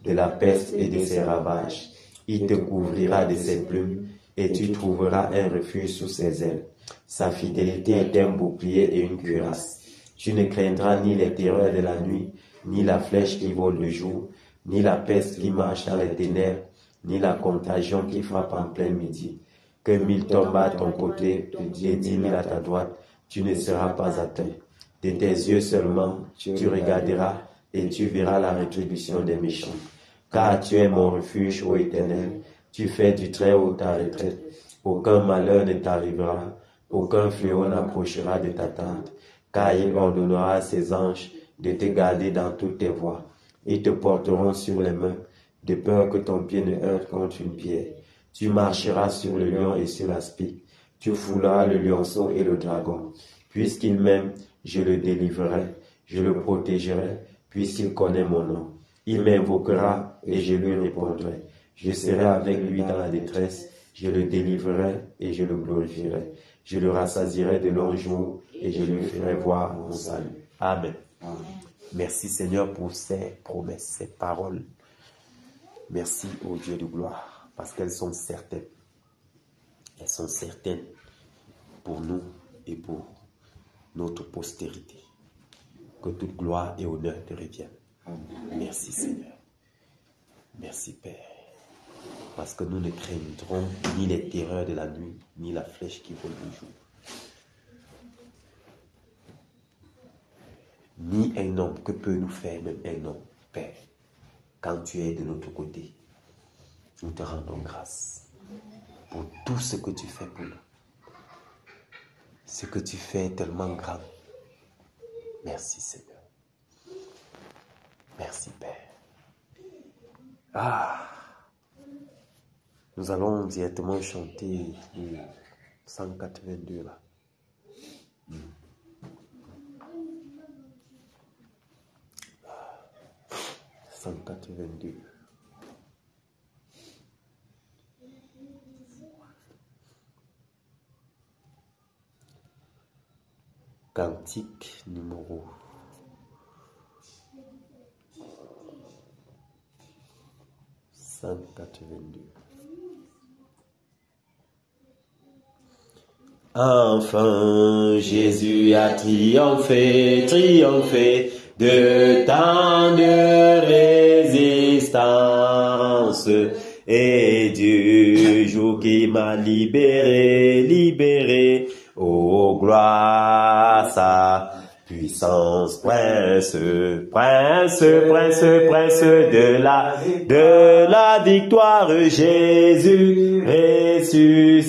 de la peste et de ses ravages. Il te couvrira de ses plumes et tu trouveras un refuge sous ses ailes. Sa fidélité est un bouclier et une cuirasse. Tu ne craindras ni les terreurs de la nuit, ni la flèche qui vole le jour, ni la peste qui marche dans les ténèbres, ni la contagion qui frappe en plein midi. Que 1000 tombent à ton côté et 10 000 à ta droite, tu ne seras pas atteint. De tes yeux seulement, tu regarderas et tu verras la rétribution des méchants. Car tu es mon refuge, ô Éternel, tu fais du Très-Haut ta retraite. Aucun malheur ne t'arrivera, aucun fléau n'approchera de ta tente, car il ordonnera à ses anges de te garder dans toutes tes voies. Ils te porteront sur les mains, de peur que ton pied ne heurte contre une pierre. Tu marcheras sur le lion et sur l'aspic. Tu fouleras le lionceau et le dragon. Puisqu'il m'aime, je le délivrerai, je le protégerai, puisqu'il connaît mon nom. Il m'invoquera et je lui répondrai. Je serai avec lui dans la détresse, je le délivrerai et je le glorifierai. Je le rassasierai de longs jours et je lui ferai voir mon salut. Amen. Amen. Merci Seigneur pour ces promesses, ces paroles. Merci au Dieu de gloire, parce qu'elles sont certaines. Elles sont certaines pour nous et pour notre postérité. Que toute gloire et honneur te reviennent. Merci Seigneur. Merci Père. Parce que nous ne craindrons ni les terreurs de la nuit, ni la flèche qui vole le jour. Ni un homme, que peut nous faire même un homme, Père, quand tu es de notre côté. Nous te rendons grâce pour tout ce que tu fais pour nous. Ce que tu fais est tellement grand. Merci Seigneur. Merci Père. Ah, nous allons directement chanter le 182 là. 182. Cantique numéro 182. Enfin, Jésus a triomphé, triomphé de tant de résistance et du jour qui m'a libéré, libéré. Oh, gloire, sa puissance, prince, prince, prince, prince de la victoire, Jésus ressuscité.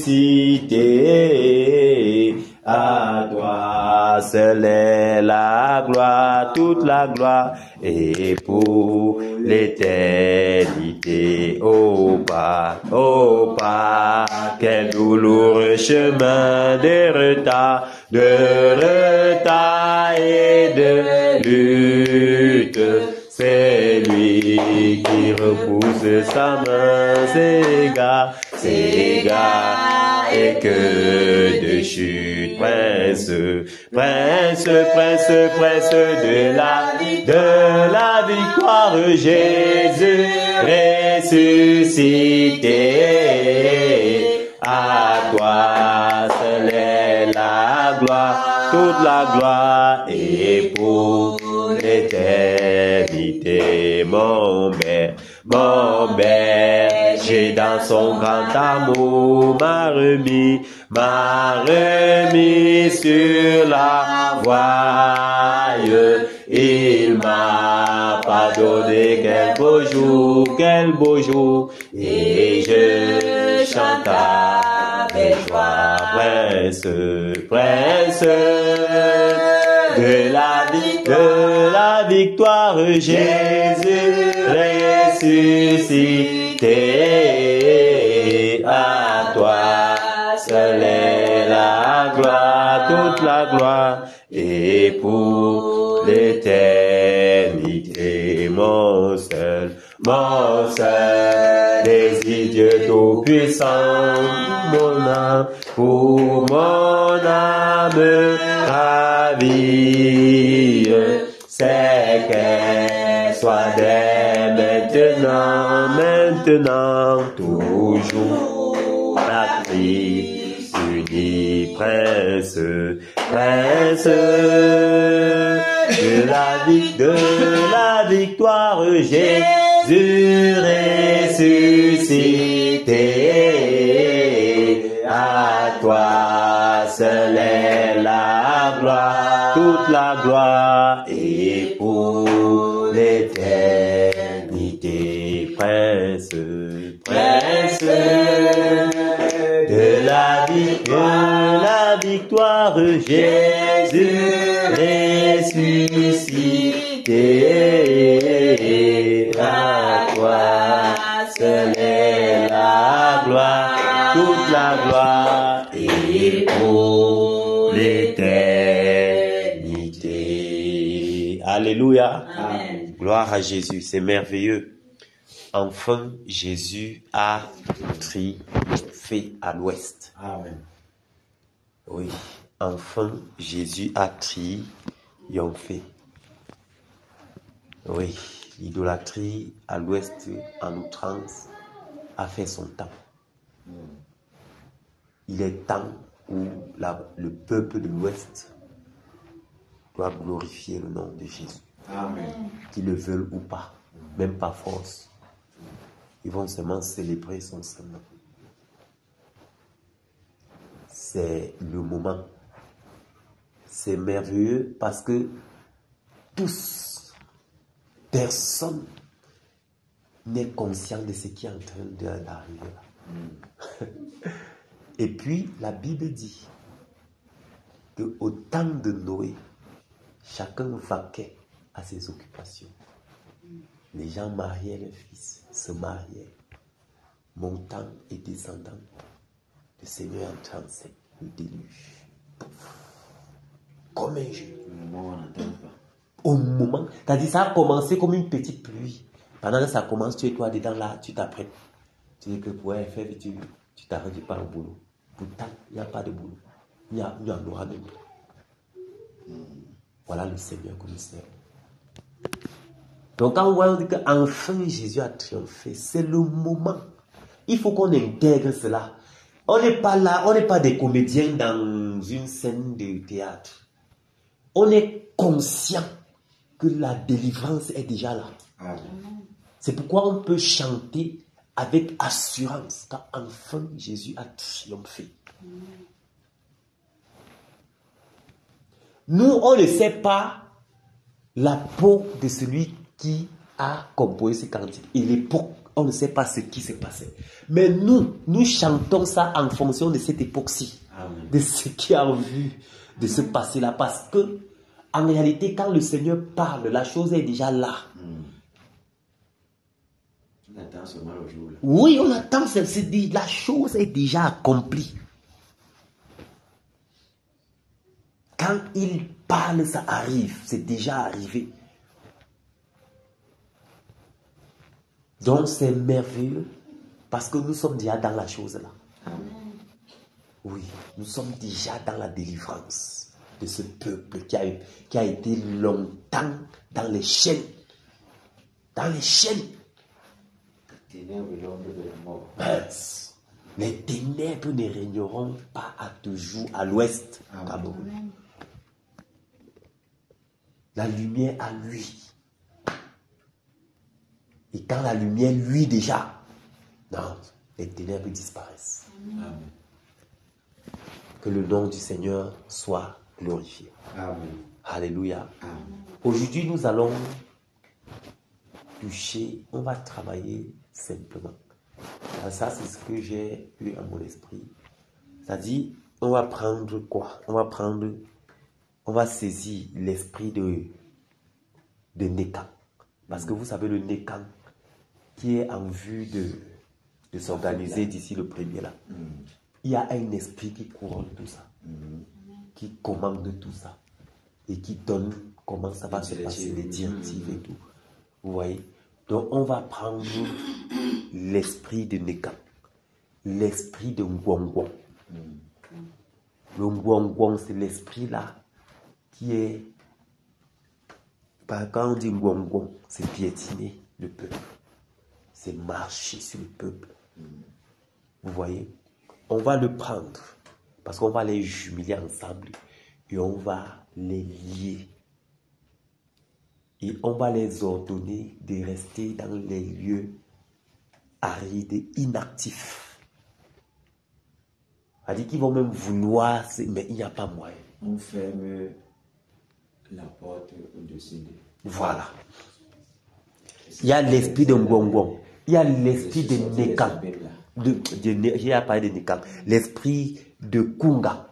À toi seul est la gloire, toute la gloire, et pour l'éternité. Oh Père, quel douloureux chemin de retard et de lutte. C'est lui qui repousse sa main, s'égare et que de chute, prince, prince, prince, prince de la victoire, Jésus ressuscité. À toi seul est la gloire, toute la gloire, et pour l'éternité, mon berger dans son grand amour m'a remis sur la voie. Il m'a pardonné, quel beau jour, et je chante avec joie, prince, prince de la victoire, Jésus ressuscité. À toi seul est la gloire, toute la gloire, et pour l'éternité, mon seul désir, Dieu tout-puissant, pour mon âme ravie, c'est qu'elle soit dès maintenant, toujours actrice, unie, prince, prince de la victoire, Jésus ressuscité. À toi seul est la gloire, toute la gloire, et pour l'éternité, prince, prince de la victoire, Jésus ressuscité. À toi seul est la gloire, toute la gloire, et pour l'éternité. Alléluia. Amen. Gloire à Jésus, c'est merveilleux. Enfin, Jésus a triomphé à l'ouest. Amen. Oui, enfin, Jésus a triomphé. Oui, l'idolâtrie à l'ouest, en outrance, a fait son temps. Il est temps où le peuple de l'ouest doit glorifier le nom de Jésus. Amen. Qu'ils le veulent ou pas, même par force. Ils vont seulement célébrer son Seigneur. C'est le moment. C'est merveilleux parce que tous, personne n'est conscient de ce qui est en train d'arriver là. Et puis, la Bible dit qu'au temps de Noé, chacun vaquait à ses occupations. Les gens mariaient leurs fils, se mariaient, montant et descendant. Le Seigneur en 37, le déluge. Comme un jeu. Au moment, c'est-à-dire ça a commencé comme une petite pluie. Pendant que ça commence, tu es toi dedans là, tu t'apprêtes. Tu dis que pour faire vite, tu t'arrêtes pas au boulot. Pourtant, il n'y a pas de boulot. Il y en aura même pas. Voilà le Seigneur que nous servons. Donc quand on voit qu'enfin Jésus a triomphé, c'est le moment. Il faut qu'on intègre cela. On n'est pas là, on n'est pas des comédiens dans une scène de théâtre. On est conscient que la délivrance est déjà là. C'est pourquoi on peut chanter avec assurance qu'enfin Jésus a triomphé. Nous, on ne sait pas la peau de celui qui a composé ce cantique et l'époque. On ne sait pas ce qui s'est passé. Mais nous chantons ça en fonction de cette époque-ci. Amen. De ce qui a vu de se passer là. Parce que, en réalité, quand le Seigneur parle, la chose est déjà là. On attend seulement le jour. Là. Oui, on attend. La chose est déjà accomplie. Quand il parle, ça arrive. C'est déjà arrivé. Donc c'est merveilleux parce que nous sommes déjà dans la chose là. Amen. Oui, nous sommes déjà dans la délivrance de ce peuple qui a été longtemps dans les chaînes. Dans les chaînes. Ténèbres et l'ombre de la mort. Mince. Les ténèbres ne régneront pas à toujours à l'ouest du Cameroun. Amen. La lumière à lui. Et quand la lumière lui déjà, non, les ténèbres disparaissent. Amen. Que le nom du Seigneur soit glorifié. Amen. Alléluia. Amen. Aujourd'hui, nous allons toucher, on va travailler simplement. Ça, c'est ce que j'ai eu à mon esprit. C'est-à-dire, on va prendre quoi? On va saisir l'esprit de Nécan. Parce que vous savez, le Nécan, qui est en vue de s'organiser d'ici le premier là. Il y a un esprit qui couronne tout ça, qui commande tout ça, et qui donne comment ça va se passer, les directives et tout. Vous voyez? Donc, on va prendre l'esprit de Nécan, l'esprit de Ngwangwang. Le Ngwangwang, c'est l'esprit là qui est. Quand on dit Ngwangwang, c'est piétiner le peuple, c'est marcher sur le peuple. Vous voyez? On va le prendre parce qu'on va les jumeler ensemble et on va les lier. Et on va les ordonner de rester dans les lieux arides, inactifs. C'est-à-dire qu'ils vont même vouloir, mais il n'y a pas moyen. On ferme la porte au-dessus de... Voilà. Il y a l'esprit de Ngwangwang. Il y a l'esprit de Nécan. J'ai parlé de Nécan. L'esprit de Kunga.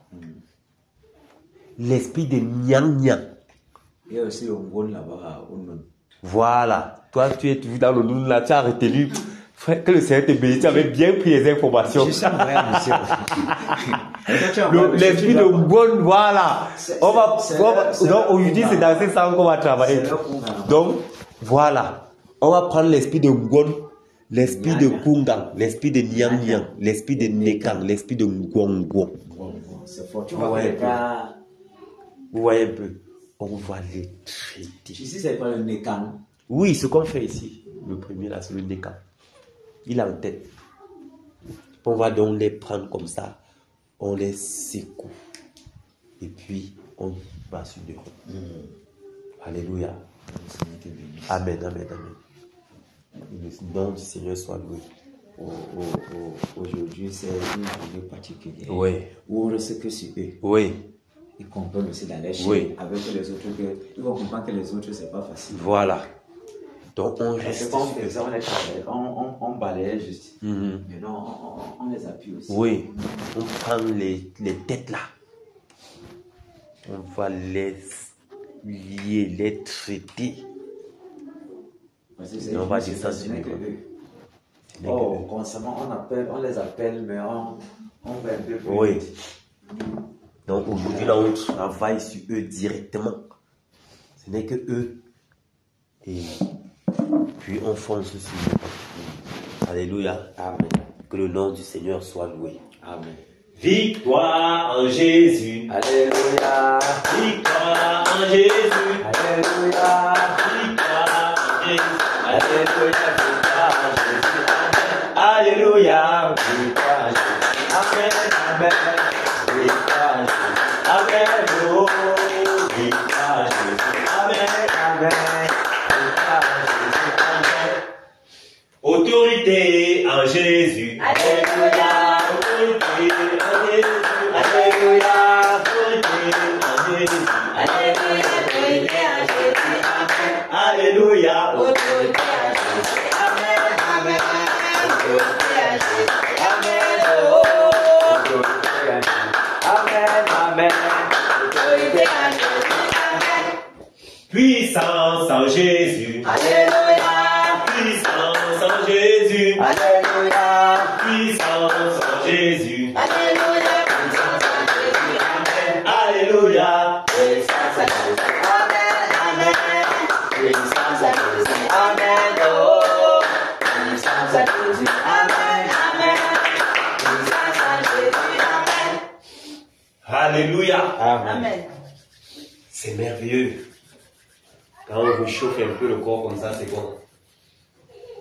L'esprit de Nyang Nyang. Il y a aussi le Ngon là-bas au nom. Voilà. Toi, tu es toujours dans le nom là. Tu as retenu. Frère, que le Seigneur te bénisse. Tu avais bien pris les informations. Je sais, monsieur. L'esprit de Ngon, voilà. Donc, aujourd'hui, c'est dans ce sens qu'on va travailler. Donc, voilà. On va prendre l'esprit de Ngon, l'esprit de Kunga, l'esprit de Nyang Nyang, l'esprit de Nécan, l'esprit de Ngwangwang. C'est fort. Tu Vous vois voyez que les gars... Vous voyez un peu. On va les traiter. Ici, c'est pas le Nécan. Oui, ce qu'on fait ici, le premier là, c'est le Nécan. Il a en tête. On va donc les prendre comme ça, on les secoue. Et puis, on va sur le rond. Alléluia. Amen, amen, amen. Le nom du Seigneur soit loué. Aujourd'hui, c'est une journée particulière. Oui. Où on ne sait que sur eux. Oui. Ils comprennent aussi dans les chaînes. Oui. Avec les autres, ils vont comprendre que les autres, c'est pas facile. Voilà. Donc, on reste. On balaye juste. Mais non, on les appuie aussi. Oui. On prend les têtes là. On va les lier, les traiter. Et on va descendre sur les Oh, constamment, on les appelle, mais on va un peu plus. Oui. Donc aujourd'hui, là, on travaille sur eux directement. Ce n'est que eux. Et puis on fonce sur eux. Alléluia. Amen. Que le nom du Seigneur soit loué. Amen. Victoire en Jésus. Alléluia. Victoire en Jésus. Alléluia. Victoire en Jésus. Alléluia. Victoire en Jésus. Alléluia. Victoire en Jésus. Amen. Amen. Victoire en Jésus. Amen. Oh, victoire en Jésus. Amen. Amen. Victoire en Jésus. Amen. Autorité en Jésus. Alléluia. Autorité en Jésus. Alléluia. Autorité en Jésus. Alléluia. Autorité à Jésus. Amen. Alléluia. Autorité à Jésus. Amen. Amen. Autorité à Jésus. Amen. Oh. Amen. Amen. Autorité à Jésus. Amen. Puissance en Jésus. Alléluia. Puissance en Jésus. Alléluia. Puissance en Jésus. Alléluia. Puissance à Jésus. Amen. Alléluia. Puissance à Jésus. Amen. Amen. Puissance à Jésus. Amen. Oh. Puissance à Jésus. Amen. Amen. Puissance à Jésus. Amen. Amen. C'est merveilleux. Quand on réchauffe un peu le corps comme ça, c'est bon.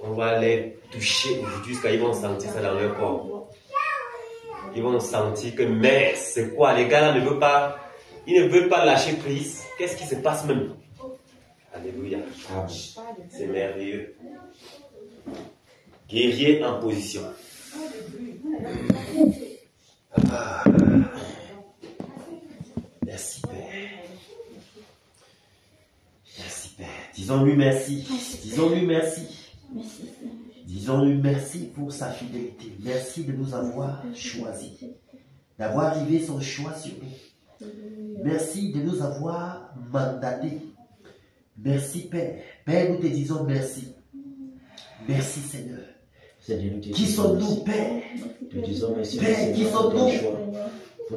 On va les toucher aujourd'hui jusqu'à ils vont sentir ça dans leur corps. Ils vont sentir que, mais c'est quoi? Les gars là ne veulent pas, ils ne veulent pas lâcher prise. Qu'est-ce qui se passe même? Alléluia. C'est merveilleux. Guerrier en position. Ah. Merci Père. Merci Père. Disons-lui merci. Disons-lui merci. Disons-lui merci pour sa fidélité. Merci de nous avoir choisis. D'avoir arrivé son choix sur nous. Merci de nous avoir mandatés. Merci Père. Père, nous te disons merci. Merci Seigneur. Qui sommes-nous, Père? Père, qui sommes-nous?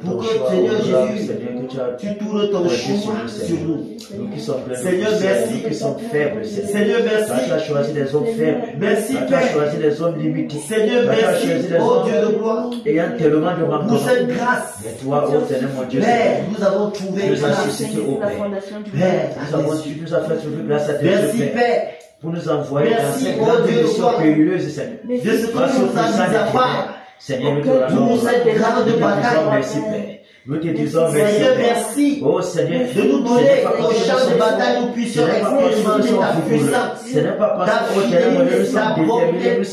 Pour que, Seigneur Jésus, tu tournes ton choix sur nous. Seigneur, merci. Qui sommes faibles, Seigneur, merci. Tu as choisi des hommes faibles. Merci, Tu as Père. choisi des hommes limités. Seigneur, merci. Oh Dieu de gloire. Ayant tellement de Pour rencontres. cette grâce. Mais toi, oh Seigneur, mon Dieu, Père, nous avons trouvé nous as grâce. suscité au Père. Père, Tu nous as fait trouver grâce à tes merci, Père. Père. Pour nous envoyer dans Merci, cette oh grande Dieu de mission gloire. périlleuse, Seigneur. De ce que tu Grâce au nous as puissant mis à des part. Seigneur, nous te Pour rendons cette grande bataille. merci, Père. Nous te disons merci. Seigneur, merci Oh Seigneur, de nous donner au champ de bataille, nous puissions expérimenter ta puissance, ce n'est pas parce ta que nous fidélité, ta sommes bonté. déterminés, nous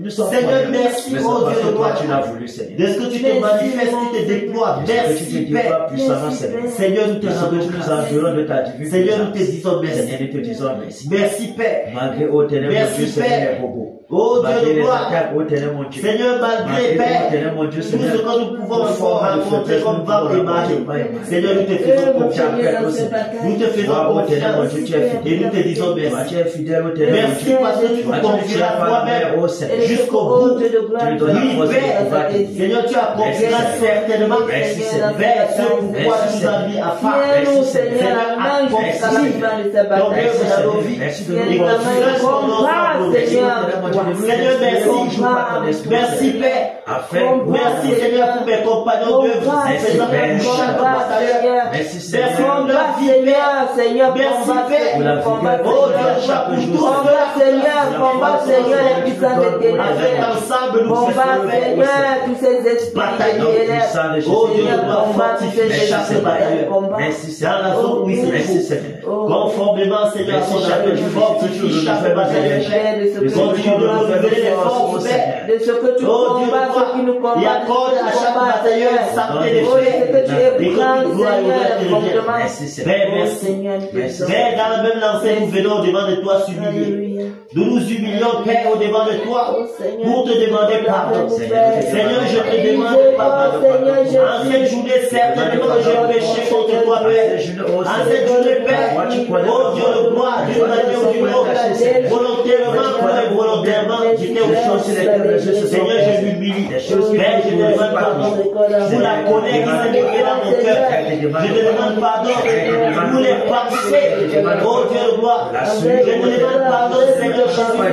sommes Seigneur, croyants. merci, Mais c'est oh parce Dieu que de toi gloire. tu l'as voulu, Seigneur. De ce que tu te manifestes, tu te déploies. De ce que tu te Merci, déploies Père. puissamment, Seigneur. Seigneur, nous te De ce que rendons tu nous grâce. environs de ta divine Seigneur, nous te puissance. disons merci. Seigneur, nous te disons merci. Merci, Père. Malgré au ténèbres, Merci, Dieu, Seigneur, Père. les bobos. Oh Dieu Malgré de les gloire. attaques, au ténèbres, mon Dieu. Seigneur, malgré, Père, mon Dieu, tout ce que nous pouvons encore rencontrer comme Val et Marie. Seigneur, nous te faisons confiance. Nous te faisons confiance. Et nous te disons merci. Merci parce que tu nous confieras toi-même jusqu'au bout. Oui, Père. Seigneur, tu accompliras certainement vers ce pourquoi tu nous as mis à part. Seigneur, accomplis ton œuvre dans nos vies. Et quand tu restes en nos Seigneur, merci. Merci, Père. Merci, Seigneur, pour mes compagnons d'œuvre. Faisant pour chaque batailleur. Merci, Merci Seigneur. pour la vie, Père. Seigneur, Merci, Pour la Père. vie, Oh Dieu, chaque jour, combat, Seigneur, les puissants de ténèbres. avec ensemble, nous Combat, faisons Seigneur, tous ces esprits Bataille, de oh Dieu, Seigneur, nous combat, tous ces fortifier chaque esprits bataille. de combat. Merci, Dans la Seigneur. zone où il se Merci, trouve. Seigneur. Conformément, Seigneur, à son appel, fortifie chaque bataille. De ce que tu Continue de nous donner les forces, Père. de ce que tu Oh Dieu, combats, ceux qui nous toi, et combattent, accorde à chaque batailleur une santé de oh, ce que tu fer. Et que ébranles, toute gloire et Seigneur, honneur te le reviennent. fondement. Merci, Seigneur. Père, Oh, merci. Seigneur, nous te Merci. disons. Père, dans le même lancer, nous venons au-devant de toi s'humilier. Alléluia. Nous nous humilions, Père, au-devant de toi Oh, Seigneur, pour te demander pardon. Seigneur, je te demande pardon. Seigneur, En cette journée, certainement, j'ai péché contre toi, Père. En cette journée, Père, oh Dieu de gloire, d'une manière ou d'une autre, volontairement ou involontairement, j'étais au champ sur les terres. Seigneur, je m'humilie. Père, je te demande pardon pour la colère qui s'est levée dans mon cœur. Je te demande pardon pour les pensées, oh Dieu de gloire. Je te demande pardon, Seigneur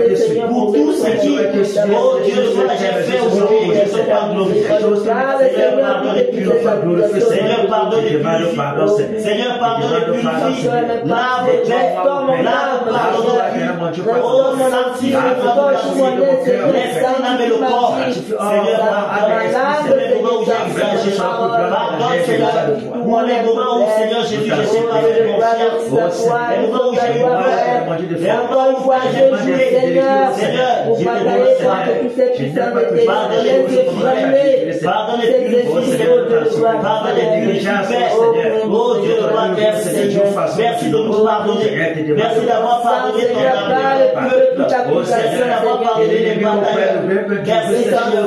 Jésus, pour tout ce qui, oh Dieu de gloire, j'ai fait aujourd'hui et je ne suis pas glorifié. Seigneur, pardonne-le. Seigneur, pardonne-le. Seigneur, pardonne-le. Lave, Père, pardonne-le. Oh, sanctifie l'âme et le corps. Seigneur, pardonne. Les moments où j'ai exagéré. Pardonne, Seigneur, pour les moments où, Seigneur Jésus, je n'ai pas fait confiance. Les moments où j'ai eu peur. Les moments où j'ai joué. Seigneur, je te demande pardonne les purifiés. Pardonne les purifiés. Oh Dieu de gloire, merci. Merci de nous pardonner. Merci d'avoir pardonné ton âme. Merci d'avoir pardonné les batailles. Merci Seigneur.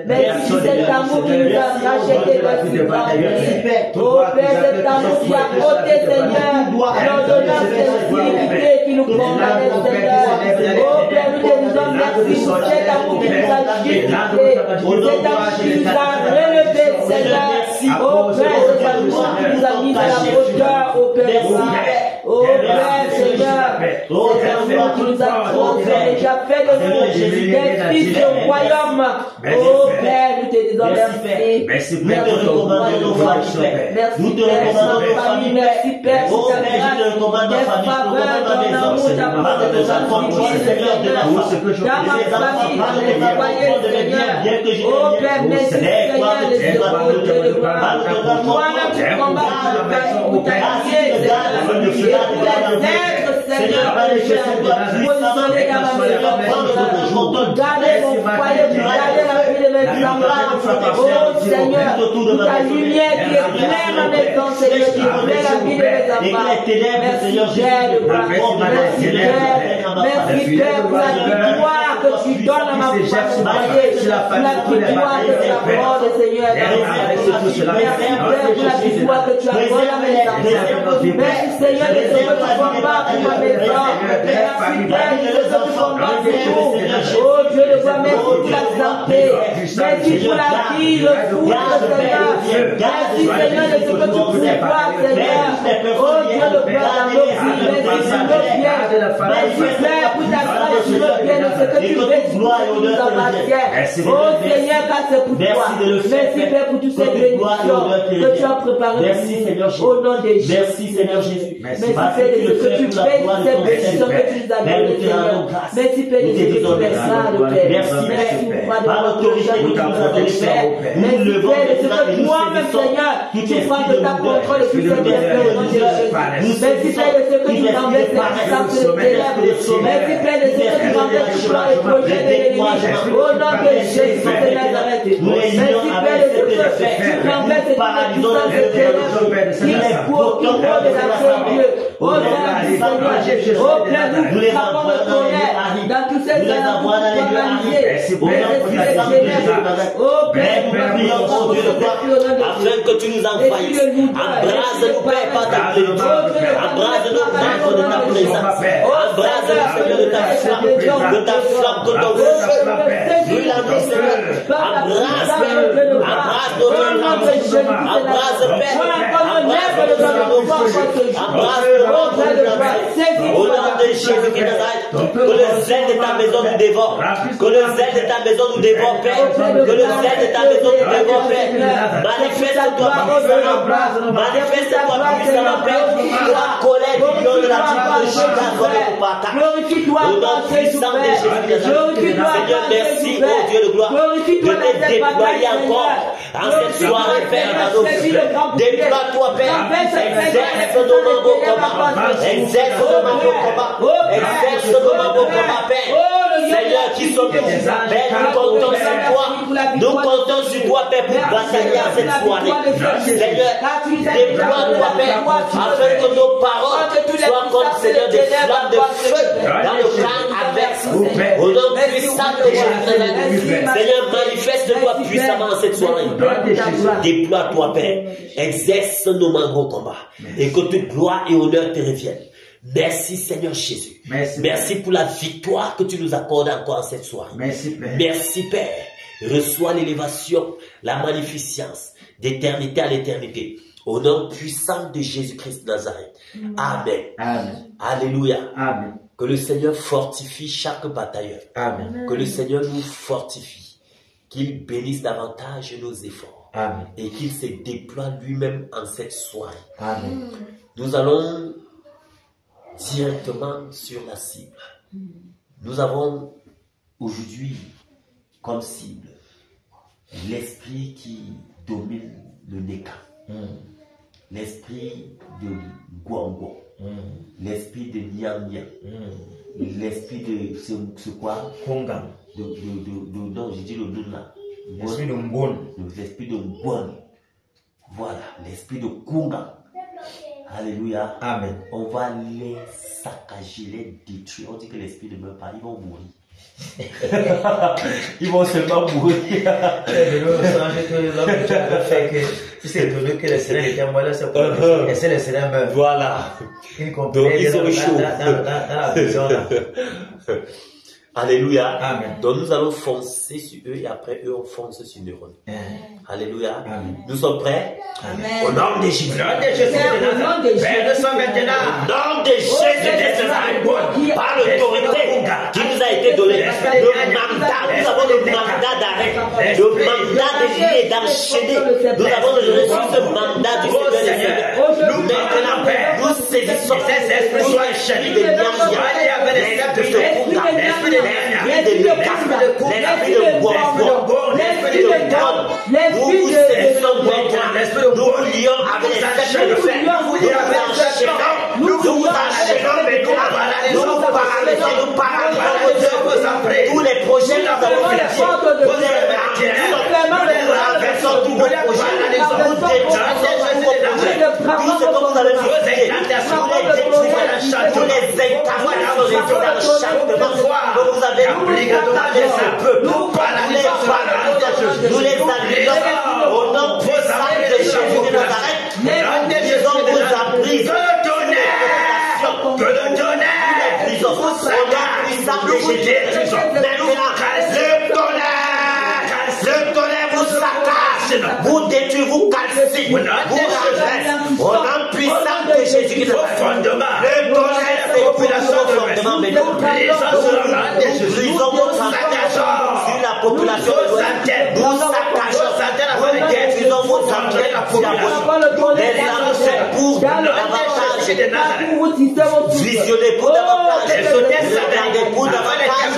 Merci pour le péché. Oh Père, cet amour qui a ôté, Seigneur, l'ordonnance de qui nous condamner, Seigneur. Oh Père, nous te disons merci pour cet amour qui nous a justifié. Cet amour qui nous a relevé, Seigneur. Oh Père, cet amour qui nous a mis à la hauteur, oh Père. Oh Père, Seigneur. Cet amour qui nous a transformés, qui a fait de nous des fils du royaume. Oh Père, nous te disons merci. Merci Merci Père. pour notre famille. Merci Père pour notre famille. Merci Père pour ta grâce, tes faveurs, ton amour, ta protection, Seigneur. Dans ma famille, dans mes foyers, Seigneur. Oh Père, merci Seigneur de ce côté de gloire. Toi-même tu combats pour ta guider, Seigneur. Et pour les êtres, Seigneur, positionner dans ma maison. Garder mon foyer, garder la vie de mes enfants. Oh Seigneur, pour ta lumière qui éclaire ma maison, Seigneur, qui éclaire la vie de mes enfants. Merci Père de gloire. Merci Père. Merci Père pour la victoire que tu donnes à ma famille. La victoire que tu accordes, Seigneur. Merci Père pour la victoire que tu accordes à mes enfants. Merci Seigneur de ce que tu combats pour ma maison. Merci Père de ce que tu combats pour nous. Oh Dieu de gloire, merci pour la santé. Merci pour la vie, le souffle, Seigneur. Merci Seigneur de ce que tu pourvois, Seigneur. Oh Dieu de gloire, dans nos vies, merci pour nos biens. Merci Père pour ta grâce sur nos biens, de ce que tu fais, qui nous appartient. Oh Seigneur, car c'est pour toi. Merci Père pour toutes ces bénédictions que tu as préparées pour nous. Au nom de Jésus. Merci Seigneur Jésus. Merci Père de ce que tu fais, toutes ces bénédictions que tu nous as données, Seigneur. Merci Père de ce que tu fais ça, Père. Merci pour l'autorité que tu nous as donnée, Père. Merci Père de ce que toi-même, Seigneur, tu prends de ta contrôle et tu sais bien faire au nom de Jésus. Merci Père de ce que tu nous enlèves cette puissance de ténèbres. Merci Père de ce que tu enlèves tout plan et projet de l'ennemi. Au nom de Jésus de Nazareth. Merci Père de ce que tu enlèves cette puissance de ténèbres qui est pour tout le monde de la terre, Dieu. Oh Seigneur, oh Père, nous frappons le tonnerre dans tous ces alentours organisés. Oh Père, nous prions Dieu de gloire, afin que tu nous envahisses. Embrase-nous, Père, par ta plénitude. Embrase-nous, Père, de ta présence. Embrase-nous, Seigneur, de ta flamme, que ton feu brûle la nuit, Seigneur. Embrase, Père, embrase notre âme. Embrase, Père, embrase au nom de Jésus qui Nazareth, que le zèle de ta maison nous dévore, que le zèle de ta maison nous dévore, Père, que le zèle de ta maison nous dévore, Père. Manifeste-toi puissamment, manifeste-toi puissamment, Père. La colère du nom de la tribu de Chicago de Pata. Au nom puissant de Jésus de Nazareth. Seigneur, merci, oh Dieu de gloire, de te déployer encore en cette soirée, Père, dans nos vies. Déploie-toi, Père, exerce nos mamans combat, exerce nos mamans combat, exerce nos mamans combat, Père. Seigneur, qui sommes nous, Père, nous comptons sur toi, nous comptons sur toi, Père, pour batailler en cette soirée. Seigneur, déploie-toi, Père, afin que nos paroles soient comme, Seigneur, des flammes de feu dans le camp adverse. Au nom puissant de Jésus, Seigneur, manifeste-toi puissamment en cette soirée. Déploie-toi, Père, exerce nos mains au combat et que toute gloire et honneur te reviennent. Merci Seigneur Jésus. Merci pour la victoire que tu nous accordes encore en cette soirée. Merci Père. Merci Père. Reçois l'élévation, la magnificence d'éternité à l'éternité. Au nom puissant de Jésus-Christ de Nazareth. Amen. Amen. Alléluia. Amen. Que le Seigneur fortifie chaque batailleur. Amen. Que le Seigneur nous fortifie. Qu'il bénisse davantage nos efforts. Amen. Et qu'il se déploie lui-même en cette soirée. Amen. Nous allons directement sur la cible. Nous avons aujourd'hui comme cible l'esprit qui domine le Neka, l'esprit de Guango, l'esprit de Niamia, l'esprit de ce quoi? Konga. Non, j'ai dit le nom là. L'esprit de Mbon. L'esprit de Mbon. Voilà, l'esprit de Kunga. Alléluia. Amen. On va les saccager, les détruire. On dit que l'esprit ne meurt pas, ils vont mourir. Ils vont seulement mourir. Tu sais étonné que les sirènes étaient morts, c'est pour laisser les sirènes meurent. Voilà. Ils Donc, comprenaient ils ont eu chaud. dans la vision là. Alléluia. Amen. Donc nous allons foncer sur eux et après eux on fonce sur Néron. Alléluia. Amen. Nous sommes prêts? Amen. Au nom de Jésus. Au nom de Jésus de Nazareth. Père, nous sommes maintenant. Au nom de Jésus de Nazareth. Par l'autorité qui nous a été donnée. Le mandat. Nous avons le mandat d'arrêt. Le mandat de lier, d'enchaîner. Nous avons reçu ce mandat du Seigneur. Nous maintenant, nous saisissons tous les chaînes de l'esprit de l'esprit de bois, l'esprit de God, nous vous saisissons maintenant, nous vous lions avec les chaînes de fer, nous vous enchaînons maintenant, nous paralysons tous les projets que nous avons fait, nous renversons tous vos projets, nous détruisons tous vos projets, tout ce que vous avez fait, tous les incantations dans le châtiment que vous avez appliqué dans ce peuple, nous les annulons au nom puissant de Jésus de Nazareth. Nous vous en prise. Que le tonnerre, au nom puissant de Jésus. Maintenant, le tonnerre vous saccage, vous détruit, vous calcine, vous renverse. Au nom puissant de Jésus de Nazareth. Le tonnerre, c'est pour vos fondements, mais nous brisons vos saccage sur la population de l'Ouest. Nous saccageons, nous détruisons vos antennes diaboliques. Les antennes pour davantage visionner, pour davantage regarder, pour davantage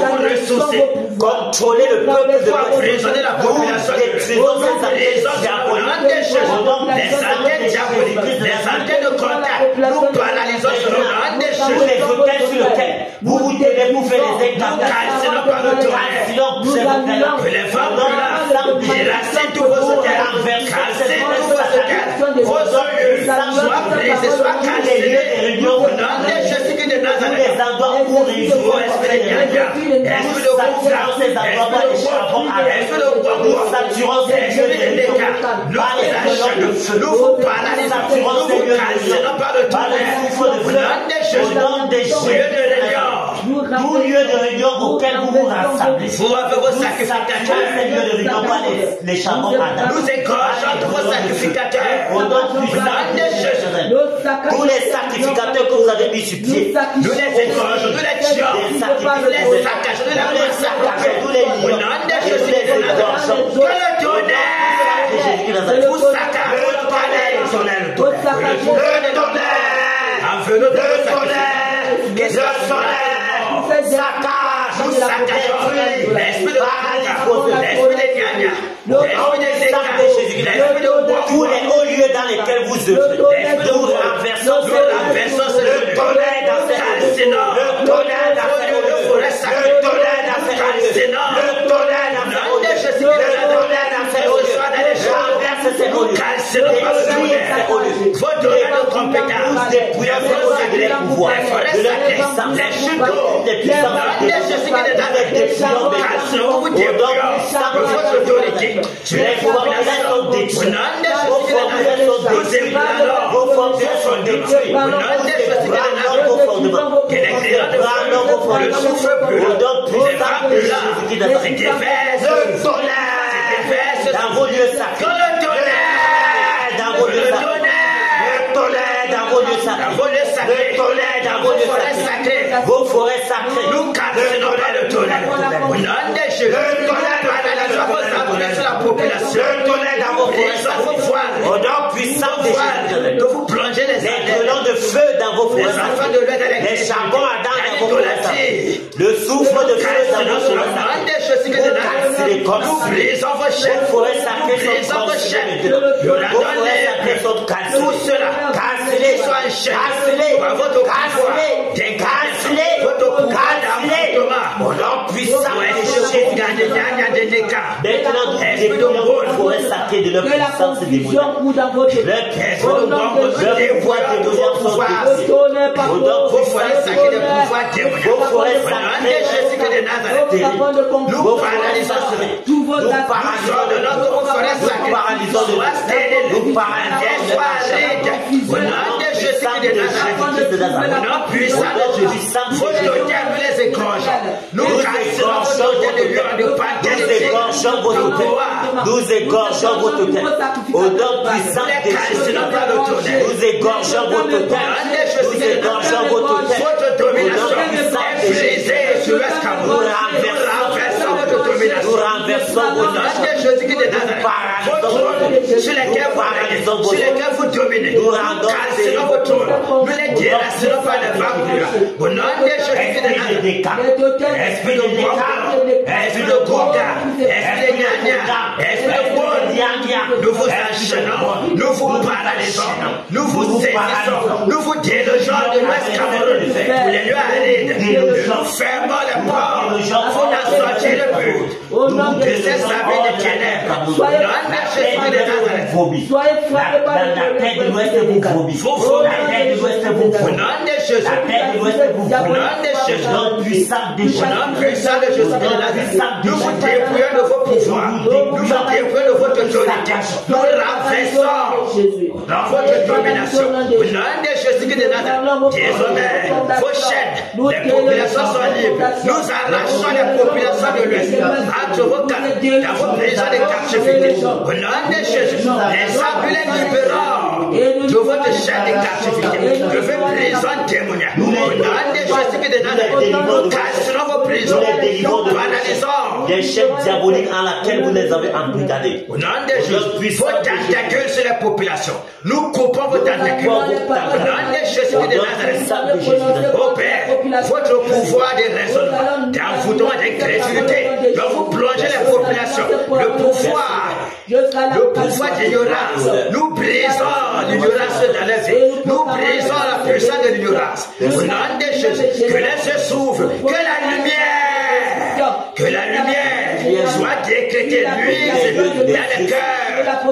contrôler le peuple de l'Ouest. Nous détruisons ces antennes diaboliques. Au nom des antennes diaboliques, des antennes de contact, nous paralysons sur le nom des choses. Tous les hôtels sur lesquels vous vous tenez pour faire des incantations, sinon c'est vous les femmes j'ai lassé tous vos hôtels, cassez tous vos hôtels, vos yeux, soit brisés, soit cassés, au nom de Jésus de Nazareth, les endroits où ils jouent, esprit de gagnant, esprit de confiance, ces endroits où les charbons arrêtent, nous saturons ces lieux de réunion, par les flèches de feu, nous saturons ces lieux de réunion, par les souffles de feu, au nom de Jésus de réunion, tout lieu de réunion auquel vous vous rassemblez, vous avez vos sacrificateurs, ces lieux de réunion, pas les charbons ardents, nous égorgeons tous vos sacrificateurs, au nom puissant de Jésus, tous les sacrificateurs que vous avez mis sur pied, nous les égorgeons, nous les tuons, nous les saccageons, nous les massacrons, nous les lions, au nom de Jésus, nous les égorgeons, que le tonnerre, vous saccagez le tonnerre, le tonnerre, en feu le tonnerre, saccage, nous saccageons l'esprit de paralyse, l'esprit de gagnant, l'esprit de Jésus, l'esprit de bois, tous les hauts lieux dans lesquels vous œuvrez, nous renversons le tonnerre dans ces lieux, le tonnerre dans ces lieux, le tonnerre dans ces lieux, le tonnerre dans ces lieux, le tonnerre dans ces lieux, renverse ces lieux, détruisez ces lieux, vos tonnerres de compétences, dépouillez de les pouvoirs, de leur puissance, les chutes, des puissances, votre autorité, les formules sont détruites, vos formules sont détruites, vos formules sont détruites, vos fondements, le souffle brûlant, au nom puissant de Jésus de Nazareth, le tonnerre dans vos lieux sacrés, le tonnerre dans vos lieux sacrés, le tonnerre dans vos lieux sacrés, le tonnerre dans vos lieux sacrés, vos forêts sacrées, nous cassons le tonnerre, au nom de Jésus, le tonnerre sur la population, le tonnerre dans vos forêts, au nom puissant de Jésus, que vous plongez les colons de feu dans vos forêts, les charbons ardents dans vos forêts, le souffle de feu dans vos forêts, vous cassez les corps, vos forêts sacrées sont transformées, vos forêts sacrées sont cassées, cassez-les, cassez-les, cassez-les, au nom puissant de Jésus. Maintenant, nous déployons vos forêts sacrées de leur puissance démoniaque. Leur voix démoniaque sont détruites. Au nom puissant de Jésus. Vos forêts sacrées de Nazareth, nous paralysons cela. Nous ordonnons que vos forêts sacrées soient stériles, soient arides. Au nom de Jésus de Nazareth, au nom puissant de Jésus, vos totems, nous les égorgeons. Nous cassons vos totems de lion, de panthère, nous égorgeons vos totems. Nous égorgeons vos totems. Au nom puissant de Jésus, nous égorgeons vos totems. Nous égorgeons vos totems. Votre domination est brisée sur l'escamot. Nous renversons votre domination. Nous renversons vos sur lesquels vous dominez. Nous cassons vos trônes. Nous les déracinons par les vagues. Au nom de Jésus de Nazareth. Esprit de Goga, esprit de Goga, esprit de Nyanya, esprit de Bon, nous vous enchaînons, nous vous paralysons, nous vous saisissons, nous vous délogeons de l'Ouest Cameroun pour les lieux arides. Nous fermons les ports, vous n'en sortirez plus. Nous de ces habits de ténèbres, non de Jésus de Nazareth. La terre de l'Ouest vous vomit. La terre de l'Ouest vous vomit. La terre de l'Ouest vous vomit. Nom puissant de Jésus. Nom puissant de Jésus de Nazareth. Nous vous dépouillons de vos pouvoirs. Nous vous dépouillons de votre autorité. Nous renversons dans votre domination. Au nom de Jésus de Nazareth. Désormais, vos chaînes, les populations sont libres. Nous arrachons les populations de l'Ouest entre vos camps, dans vos prisons de captivité. Au nom de Jésus, les ambulants libéraux de votre chaîne de captivité, de vos prisons démoniaques. Au nom de Jésus de Nazareth, nous casserons vos prisons, nous paralysons des chaînes diaboliques en laquelle vous les avez embrigadées. Au nom de Jésus, vos tentacules sur les populations, nous coupons vos tentacules. Au nom de Jésus de Nazareth, ô Père, votre pouvoir de raisonnement, d'envoûtement, d'incrédulité, dont vous plongez les populations, le pouvoir d'ignorance, nous brisons l'ignorance dans les vies, nous brisons la puissance de l'ignorance. Au nom de Jésus, que les yeux s'ouvrent, que la lumière soit décrétée luise dans le cœur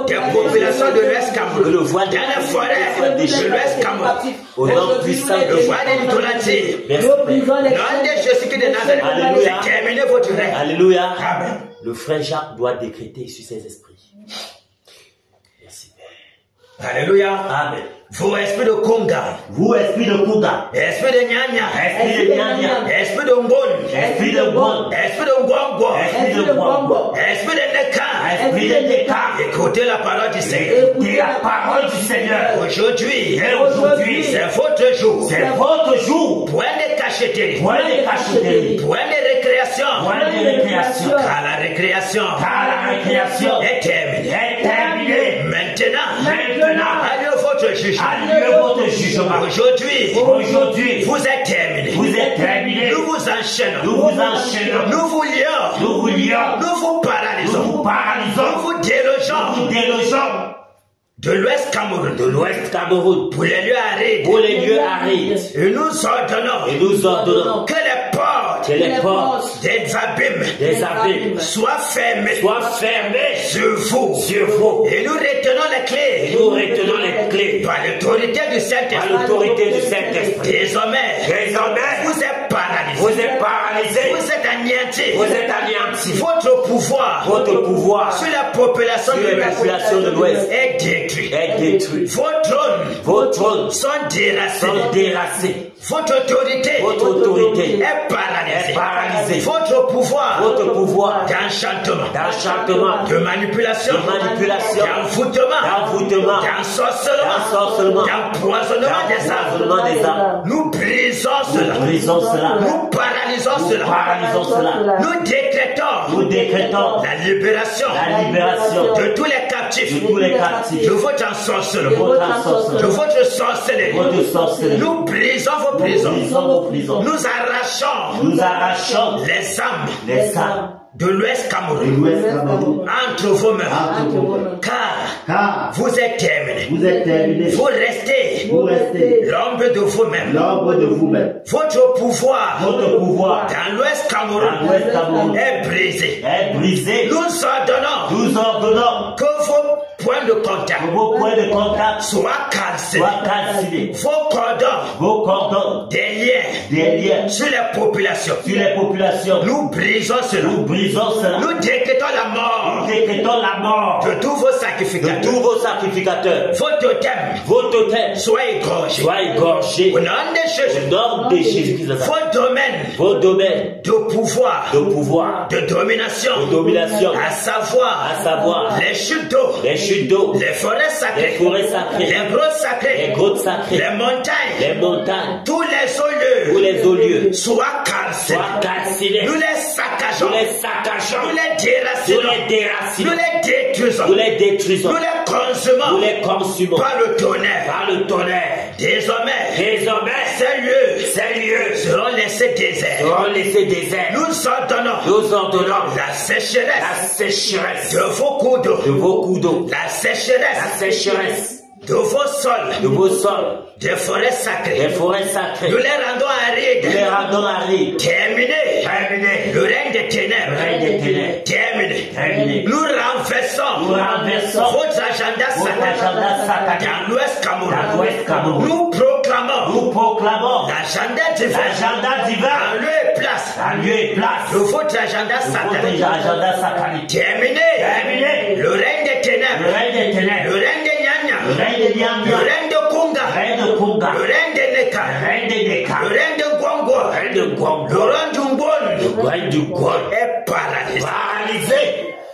des populations de l'Ouest Cameroun, dans les forêts de l'Ouest Cameroun, au nom puissant le voile de l'idolâtrie. Au nom de Jésus de Nazareth, c'est terminé votre règne. Alléluia. Amen. Le frère Jacques doit décréter sur ses esprits. Merci Père. Alléluia. Amen. Vous, esprit de Konga, vous, esprit de Konga, esprit de Nyanya, esprit de Nyanya, esprit de Mbon, esprit de Bon, esprit de Ngwangwa, esprit de Bongo, esprit de Neka, esprit de Neka, écoutez la parole du Seigneur. Écoutez la parole du Seigneur. Aujourd'hui, c'est votre jour. C'est votre jour. Point de cacheterie, Point de cacheterie, point de récréation, point de récréation, car la récréation est terminée. Est terminée. Maintenant, allez votre jugement. Alliez votre jugement. Aujourd'hui, vous êtes terminé. Vous êtes terminé. Nous vous enchaînons. Nous vous enchaînons. Nous vous lions. Nous vous lions. Nous vous paralysons. Nous vous paralysons. Nous vous délogeons. Nous délogeons de l'Ouest Cameroun. de l'Ouest Cameroun. Pour les lieux arides. Pour les lieux arides. Et nous ordonnons. Que les portes des abîmes soient fermées. Sur vous. Et nous retenons les clés. Par l'autorité du Saint-Esprit. Désormais, vous êtes paralysés. Vous êtes anéantis. Votre pouvoir sur la population de l'Ouest est détruit. Vos trônes sont déracinés. Votre autorité est paralysée. Votre pouvoir d'enchantement, de manipulation, d'envoûtement, d'ensorcellement, d'empoisonnement des âmes. Nous brisons cela. Nous paralysons cela. Nous décrétons la libération de tous les captifs, de votre ensorcellement, de votre sorcellerie. Nous brisons vos prisons. Nous arrachons les âmes de l'Ouest Cameroun entre vos mains. Car vous êtes terminés. Vous restez l'ombre de vous-même. Votre pouvoir dans l'Ouest Cameroun est brisé. Nous ordonnons que vos points de contact vos points de contact soient cassés. soient cassés. Vos cordons Des des liens liens sur les populations. sur les populations. Nous brisons cela. Nous brisons cela. Nous décrétons la mort Nous décrétons la mort de tous vos de sacrificateurs. tous vos sacrificateurs. Vos totems Vos totems soient égorgés. soient égorgés. Au nom de Jésus. Au nom de Jésus-Christ. Vos domaines Vos domaines de pouvoir, de pouvoir, de domination, de domination, à savoir les chutes d'eau, chutes d'eau, les forêts sacrées, les forêts sacrées, les grottes sacrées, les grottes sacrées, les montagnes, tous les hauts lieux soient cassés. soient cassés. Nous les saccageons, Nous les saccageons, nous les déracinons, nous les déracinons, nous les détruisons, nous les détruisons, nous les consumons nous les consumons par le tonnerre. par le tonnerre. Désormais, Ces lieux seront laissés déserts. seront laissés déserts. Nous ordonnons La sécheresse sécheresse de vos cours d'eau, de vos coups d'eau, la la sécheresse sécheresse de vos sols, de vos sols, des forêts des sacrées. forêts sacrées. Nous les rendons Nous arides. les rendons arides. Terminé. Terminé. Le règne des ténèbres. Le règne des ténèbres. Terminé. Terminé. Nous renversons Nous renversons votre agenda votre agenda satanique satanique dans l'Ouest dans Cameroun. l'Ouest Cameroun. Nous proclamons Nous proclamons l'agenda divin l'agenda en divin lieu et place en lieu et place de votre agenda de satanique. votre agenda satanique. Terminé. Terminé. Le règne des Le ténèbres. règne des Le ténèbres. règne des Le Nyanya. règne des Le Nyanya. règne de Kunga. Le règne de Kunga. Le règne des Neka. Le règne des Neka. Le règne de Gwangwa. Le règne de Le Gongo. règne du Mbon Le règne du Gon. est paralysé. Paralysé.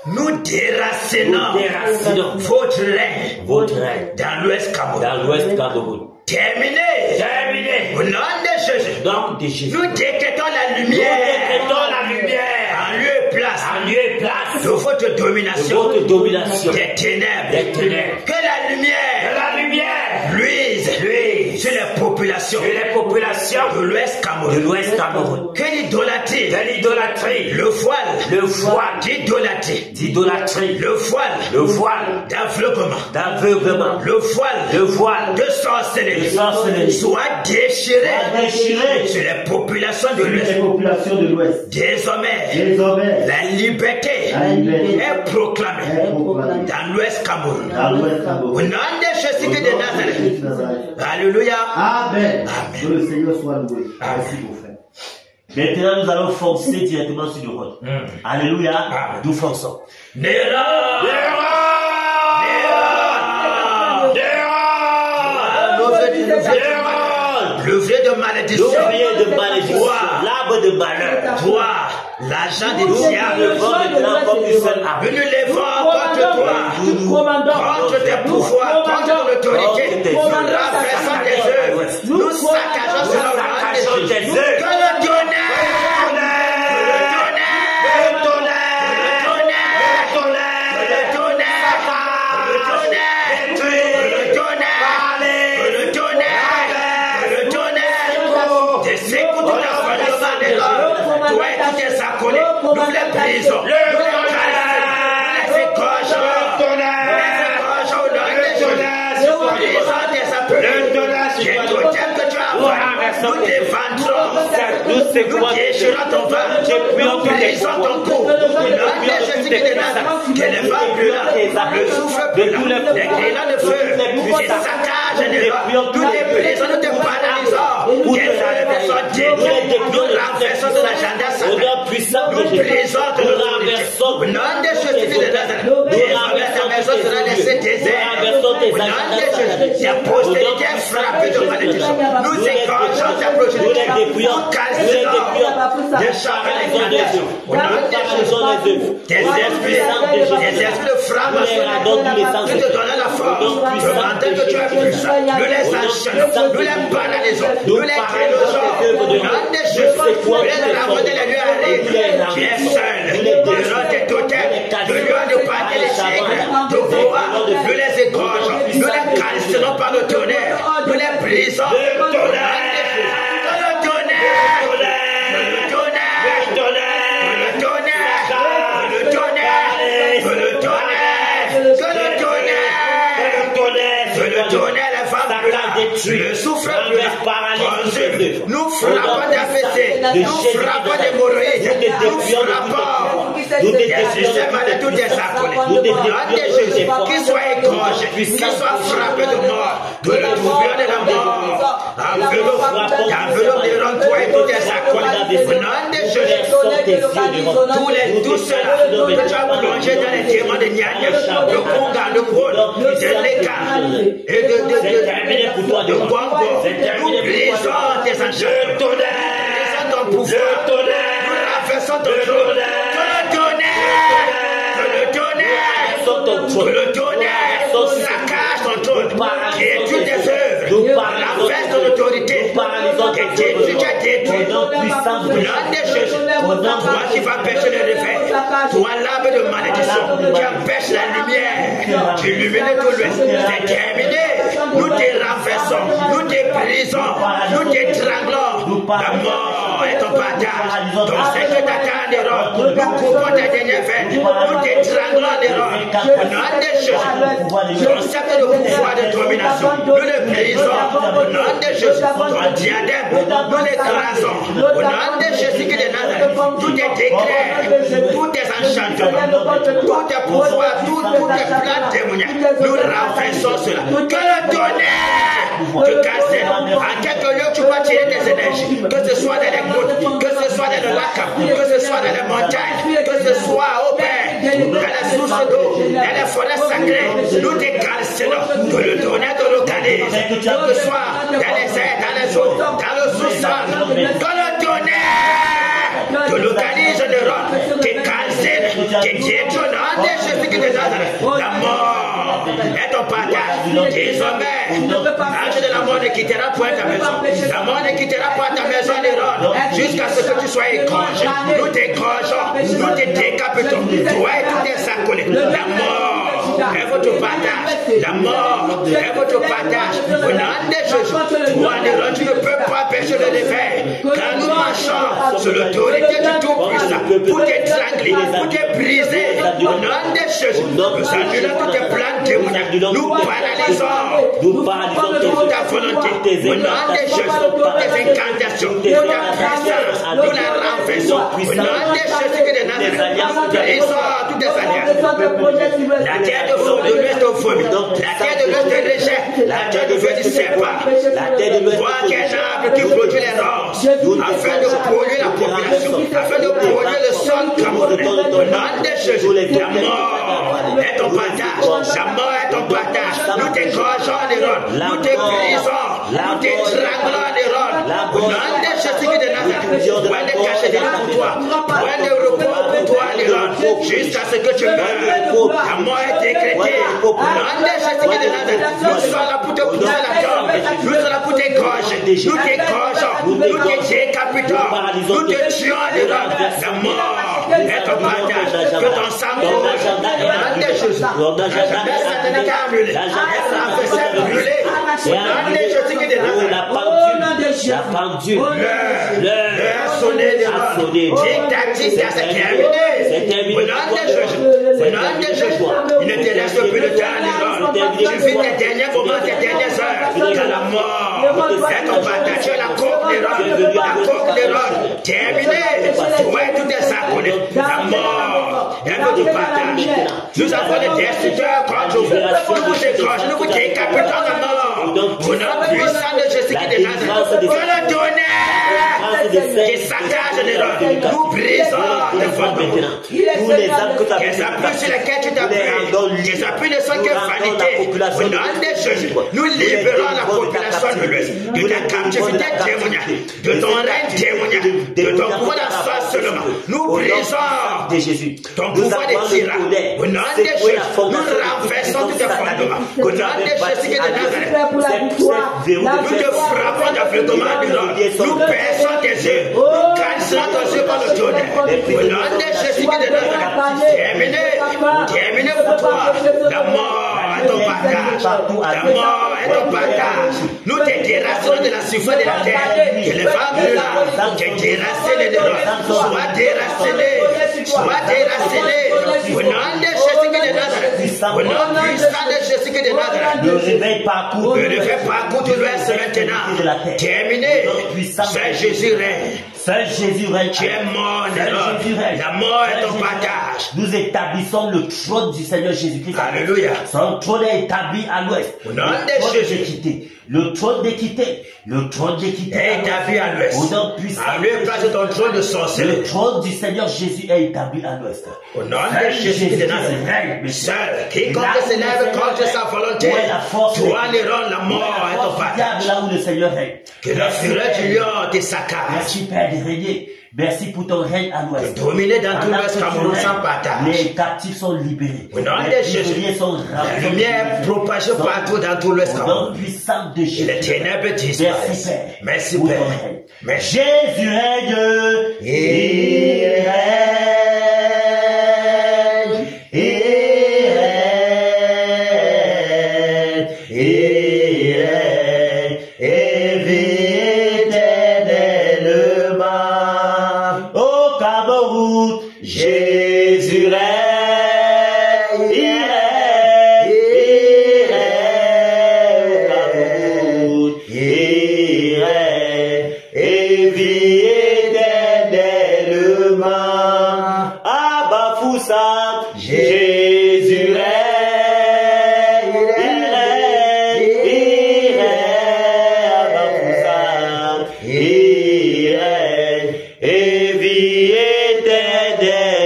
Nous déracinons Nous déracinons votre règne votre règne dans l'Ouest Cameroun. dans l'Ouest Cameroun. Terminé. Terminé. Au nom de Jésus, Nom de Jésus. nous décrétons la Nous lumière décrétons la lumière en lieu et place en lieu et place de votre de domination votre domination des ténèbres. des ténèbres. Que la Que lumière la lumière luise sur les populations sur les populations de l'Ouest de Cameroun. l'Ouest Cameroun. Que l'idolâtrie, De l'idolâtrie, le voile le voile d'idolâtrie, le voile le voile d'aveuglement, d'aveuglement, le voile voile de sorcellerie de sorcellerie soit déchiré déchiré sur les populations de sur les l'Ouest. populations de l'Ouest. Désormais, Désormais, la liberté la liberté est proclamée est proclamée dans l'Ouest Cameroun. dans l'Ouest Au Cameroun. nom de Jésus de Nazareth. Alléluia. Amen. Amen. Que le Seigneur soit loué. Merci mon frère. Maintenant, nous allons foncer directement sur le rôle. Alléluia. Amen. Nous fonçons. Le vrai de malédiction. L'ouvrier de malédiction, Toi, l'arbre de malheur. toi, l'agent du Nous diable, levons maintenant comme une seule arme. nous nous levons contre toi, contre tes pouvoirs, contre ton autorité. Nous renversons tes œuvres, nous saccageons sur Saccageons tes œuvres. Que le tonnerre, nous les brisons, nous les égorgeons, nous défendrons, nous déchirons ton ventre, nous brisons ton cou, que les vents brûlants, le souffle brûlant, les grillons de feu, les saccages de vent, nous les brisons, nous te paralysons, tes œuvres sont détruites, nous renversons de l'agenda satanique, nous brisons de l'autorité, au nom de Jésus de Nazareth, désormais ta maison sera laissée déserte, au nom de Jésus, ta postérité est frappée de malédiction, nous égorgeons ta progéniture, nous calcinons, déchargeons les candaces, au nom de Jésus, tes esprits de franc-maçonnerie, nous te donnons la force, de mentir que tu es puissant, nous les enchaînons, nous les paralysons, nous les délogeons, au nom de Jésus, nous les renvoyons de la nuit arrive, tu es seul, nous les tes totems, de lions de pâté les tigres, de bois, nous les égorgeons, nous les calcinons par le tonnerre, nous les brisons, le tonnerre, le souffle nous frappons d'APC, nous frappons d'hémorroïdes, nous frappons des systèmes de tous des accolés. Au nom de Jésus, qu'ils soient égorgés, qu'ils soient frappés de mort, de le trouver de la mort. Enveloppe de rends-toi et tous tes accolés. Au nom de Jésus, tous ceux-là que tu as plongé dans les diamants de Nyanya, le Conga, le Gol, de l'Eka et de Bongo, nous brisons tes enchères, nous brisons ton pouvoir, nous renversons ton trône, le tonnerre, saccage ton trône, détruis tes œuvres, renverse ton autorité, et détruis, tu as détruit, au nom de Jésus, toi qui vas empêcher le réveil, toi l'arbre de malédiction, qui empêche la lumière, tu illumines tout l'ouest, c'est terminé, nous te renversons, nous te brisons, nous t'étranglons, la mort est ton partage, ton secret t'attend des robes, nous coupons ta dernière veine, nous t'étranglons des robes, au nom de Jésus, ton cercle de pouvoir de domination, nous le brisons, au nom de Jésus, ton diadème, nous l'écrasons, au nom de Jésus qui est Nazareth, tous tes décrets, tous tes enchantements, tous tes pouvoirs, tous tes plans démoniaques, nous renversons cela. Que le tonnerre te casse, à quelque lieu tu vas tirer tes énergies, que ce soit dans les côtes, que ce soit dans le lac, que ce soit dans les montagnes, que ce soit au Père, dans les sources d'eau, dans les forêts sacrées, nous te cassons, que le tonnerre te localise, que ce soit dans les airs, dans les eaux, dans le sous-sol, que le tonnerre te localise de rôle, te calcine, te détrône, Jésus qui te donne la mort est ton partage. Désormais, l'ange de la mort ne quittera point ta maison. La mort ne quittera pas ta maison de jusqu'à ce que tu sois égorgé. Nous t'égorgeons, nous te décapitons. Toi et tous tes accolés. La mort est votre partage. La mort est votre partage. Au nom de Jésus, toi, Néron, tu ne peux pas empêcher le réveil. Quand nous marchons sur l'autorité du Tout-Puissant, pour t'étrangler, pour te briser, au nom de Jésus, nous annulons toutes tes plans démoniaques. Nous paralysons toute ta volonté. Au nom de Jésus, toutes tes incantations, toute ta puissance, nous la renversons. Au nom de Jésus de Nazareth, nous brisons toutes tes alliances. La terre de l'ouest au vomi, la terre de l'ouest te rejette, la terre de l'ouest ne sait pas. Toi qui es un arbre qui produit les roses, afin de polluer la population, afin de polluer le sol camerounais. Au nom de Jésus, la mort est ton partage, la mort est ton partage. Nous t'égorgeons les rôles, nous te brisons, nous t'étranglons les rôles. Au nom de Jésus de Nazareth, point de cachet pour toi, point de repos pour toi les rôles, jusqu'à ce que tu meurs. La mort est décrétée. Au nom de Jésus de Nazareth, nous sommes là pour te pousser la tombe, nous sommes là pour t'égorger, nous t'égorgeons, nous te décapitons, nous te tuons les rôles. La mort est ton partage, que ton sang coule. Au nom de Jésus, la jeunesse satanique a brûlé, elle s'est brûlée. Au nom de Jésus de Nazareth, la pendule, l'heure sonnée des rôles, tic-tac, c'est terminé. Au nom de Jésus, au nom de Jésus, il ne te reste plus de temps les rôles. Tu vis tes derniers moments, tes dernières heures, dans la mort est ton partage. Tu es la coque des rôles, la coque des rôles, terminé. Toi et tous tes accolés, la mort est votre partage. Nous avons des destructeurs contre vous. Nous vous égorgeons, nous vous décapitons la mort. Au nom puissant de Jésus qui est de Nazareth, que le tonnerre qui saccage les rôles, nous brisons les fondements. Tous les âmes que tu as les appuis sur lesquels tu t'appuies, les appuis ne sont que vanité. Au nom de Jésus, nous libérons la population de l'Ouest de ta captivité démoniaque, de ton règne démoniaque, de ton pouvoir d'assassement. Nous brisons ton pouvoir de tyran. Au nom de Jésus, nous renversons tous tes fondements. Au nom de Jésus qui est de Nazareth, nous te frappons d'aveuglement du nom. Nous perçons tes yeux, nous cassons tes yeux par le tonnerre. Au nom de Jésus qui est de Nazareth, terminé pour toi. La mort est ton partage. La mort est ton partage. Nous te déracinons de la surface de la terre. Que les femmes brûlantes te déraciner de l'eau. Sois déraciné. Sois déraciné. Au nom de Jésus de Nazareth, puissant Au nom puissant de Jésus qui est de Nazareth. le réveil parcourt. Le réveil parcourt tout l'Ouest maintenant. Terminé. Saint Jésus règne. Saint Jésus règne. Tu es mort, Saint Jésus règne. la mort est ton Saint Jésus partage. règne. Nous établissons le trône du Seigneur Jésus-Christ. Alléluia. Son trône est établi à l'ouest. Au nom de Jésus. d'équité. Le trône d'équité. Le trône d'équité. Est établi à l'ouest. Au nom puissant. À lui place ton trône de Le sorcellerie. trône du Seigneur Jésus est établi à l'ouest. Au nom de Jésus de Nazareth. Seul, quiconque s'élève contre sa volonté, toi l'errant, la mort est ton partage. Là où le Seigneur règne. Que la fureur du lion te saccage. Merci Père de régner. Merci pour ton règne à l'ouest. De dominer dans tout l'Ouest Cameroun sans partage. Les captifs sont libérés. Au nom de Les Jésus. prisonniers sont La lumière est propagée partout dans tout l'Ouest Au nom Cameroun. puissant de Et Jésus. les ténèbres disparaissent. Merci pour ton Père. règne. Merci. Jésus règne. Il règne. Il règne. Il règne. Et vit éternellement. Au Cameroun, Jésus règne. Il règne. Il règne. Au Cameroun, il règne. Et vit éternellement. À Bafoussam, Jésus règne. Il règne. Il règne. À Bafoussam, il règne. Et vit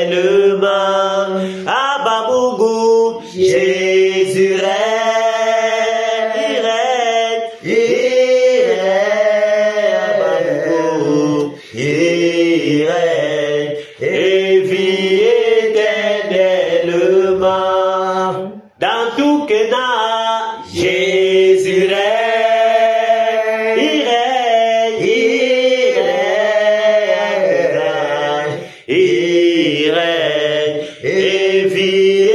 éternellement. À Babougou, Jésus règne. Il règne. Il règne. À Babougou, il règne. Et vit éternellement. Dans tout Kena, Jésus règne. Il règne. Il règne. Il règne. Et vit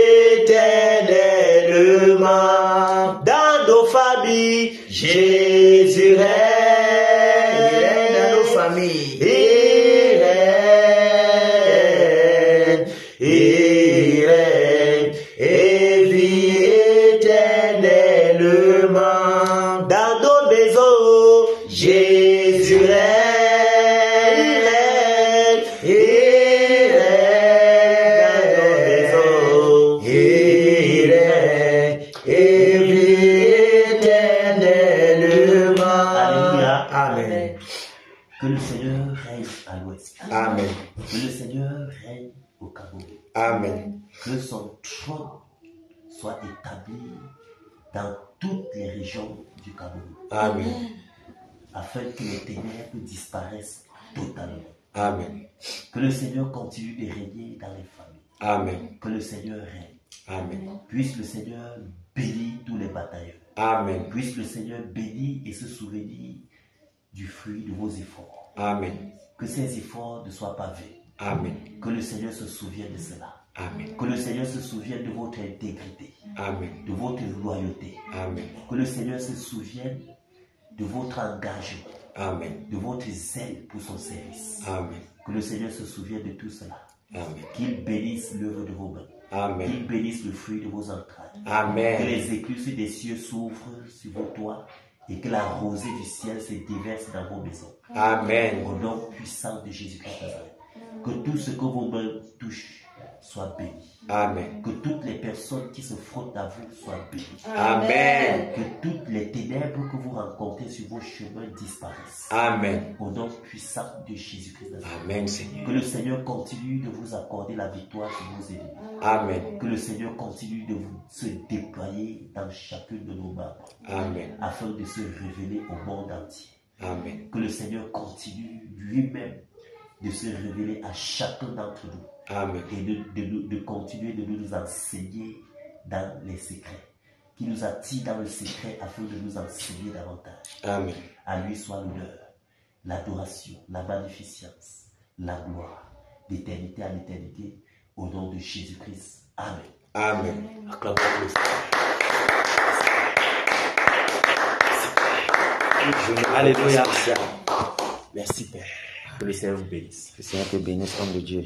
éternellement. Dans nos familles, Jésus règne. Il règne dans nos familles. Il règne. Il règne. Et vit éternellement. Dans nos maisons, Jésus règne. Il règne. Dans nos maisons, il règne. Et vit éternellement. Alléluia. Amen. Que le Seigneur règne à l'ouest. Amen. Que le Seigneur règne au Cameroun. Amen. Que son trône soit établi dans toutes les régions du Cameroun. Amen. Afin que les ténèbres disparaissent totalement. Amen. Que le Seigneur continue de régner dans les familles. Amen. Que le Seigneur règne. Amen. Puisse le Seigneur bénir tous les batailleurs. Amen. Puisse le Seigneur bénir et se souvenir du fruit de vos efforts. Amen. Que ces efforts ne soient pas vains. Amen. Que le Seigneur se souvienne de cela. Amen. Que le Seigneur se souvienne de votre intégrité, Amen. de votre loyauté. Amen. Que le Seigneur se souvienne de votre engagement, Amen. de votre zèle pour son service. Amen. Que le Seigneur se souvienne de tout cela. Amen. Qu'il bénisse l'œuvre de vos mains. Amen. Qu'il bénisse le fruit de vos entrailles. Que Amen. les écluses des cieux s'ouvrent sur vos toits et que la rosée du ciel se déverse dans vos maisons. Amen. Au nom puissant de Jésus-Christ de Nazareth. Que tout ce que vos mains touchent soit béni. Amen. Que toutes les personnes qui se frottent à vous soient bénies. Amen. Que toutes les ténèbres que vous rencontrez sur vos chemins disparaissent. Amen. Au nom puissant de Jésus-Christ de Nazareth. Amen, Seigneur. Que le Seigneur continue de vous accorder la victoire sur vos ennemis. Amen. Que le Seigneur continue de vous se déployer dans chacun de nos membres. Amen. Afin de se révéler au monde entier. Amen. Que le Seigneur continue lui-même de se révéler à chacun d'entre nous. Amen. Et de continuer de nous enseigner dans les secrets. Qui nous attire dans le secret afin de nous enseigner davantage. Amen. À lui soit l'honneur, l'adoration, la magnificence, la gloire, d'éternité à l'éternité, au nom de Jésus-Christ. Amen. Amen. Acclamons le Seigneur. Alléluia. Merci Père. Que le Seigneur vous bénisse. Que le Seigneur te bénisse, homme de Dieu.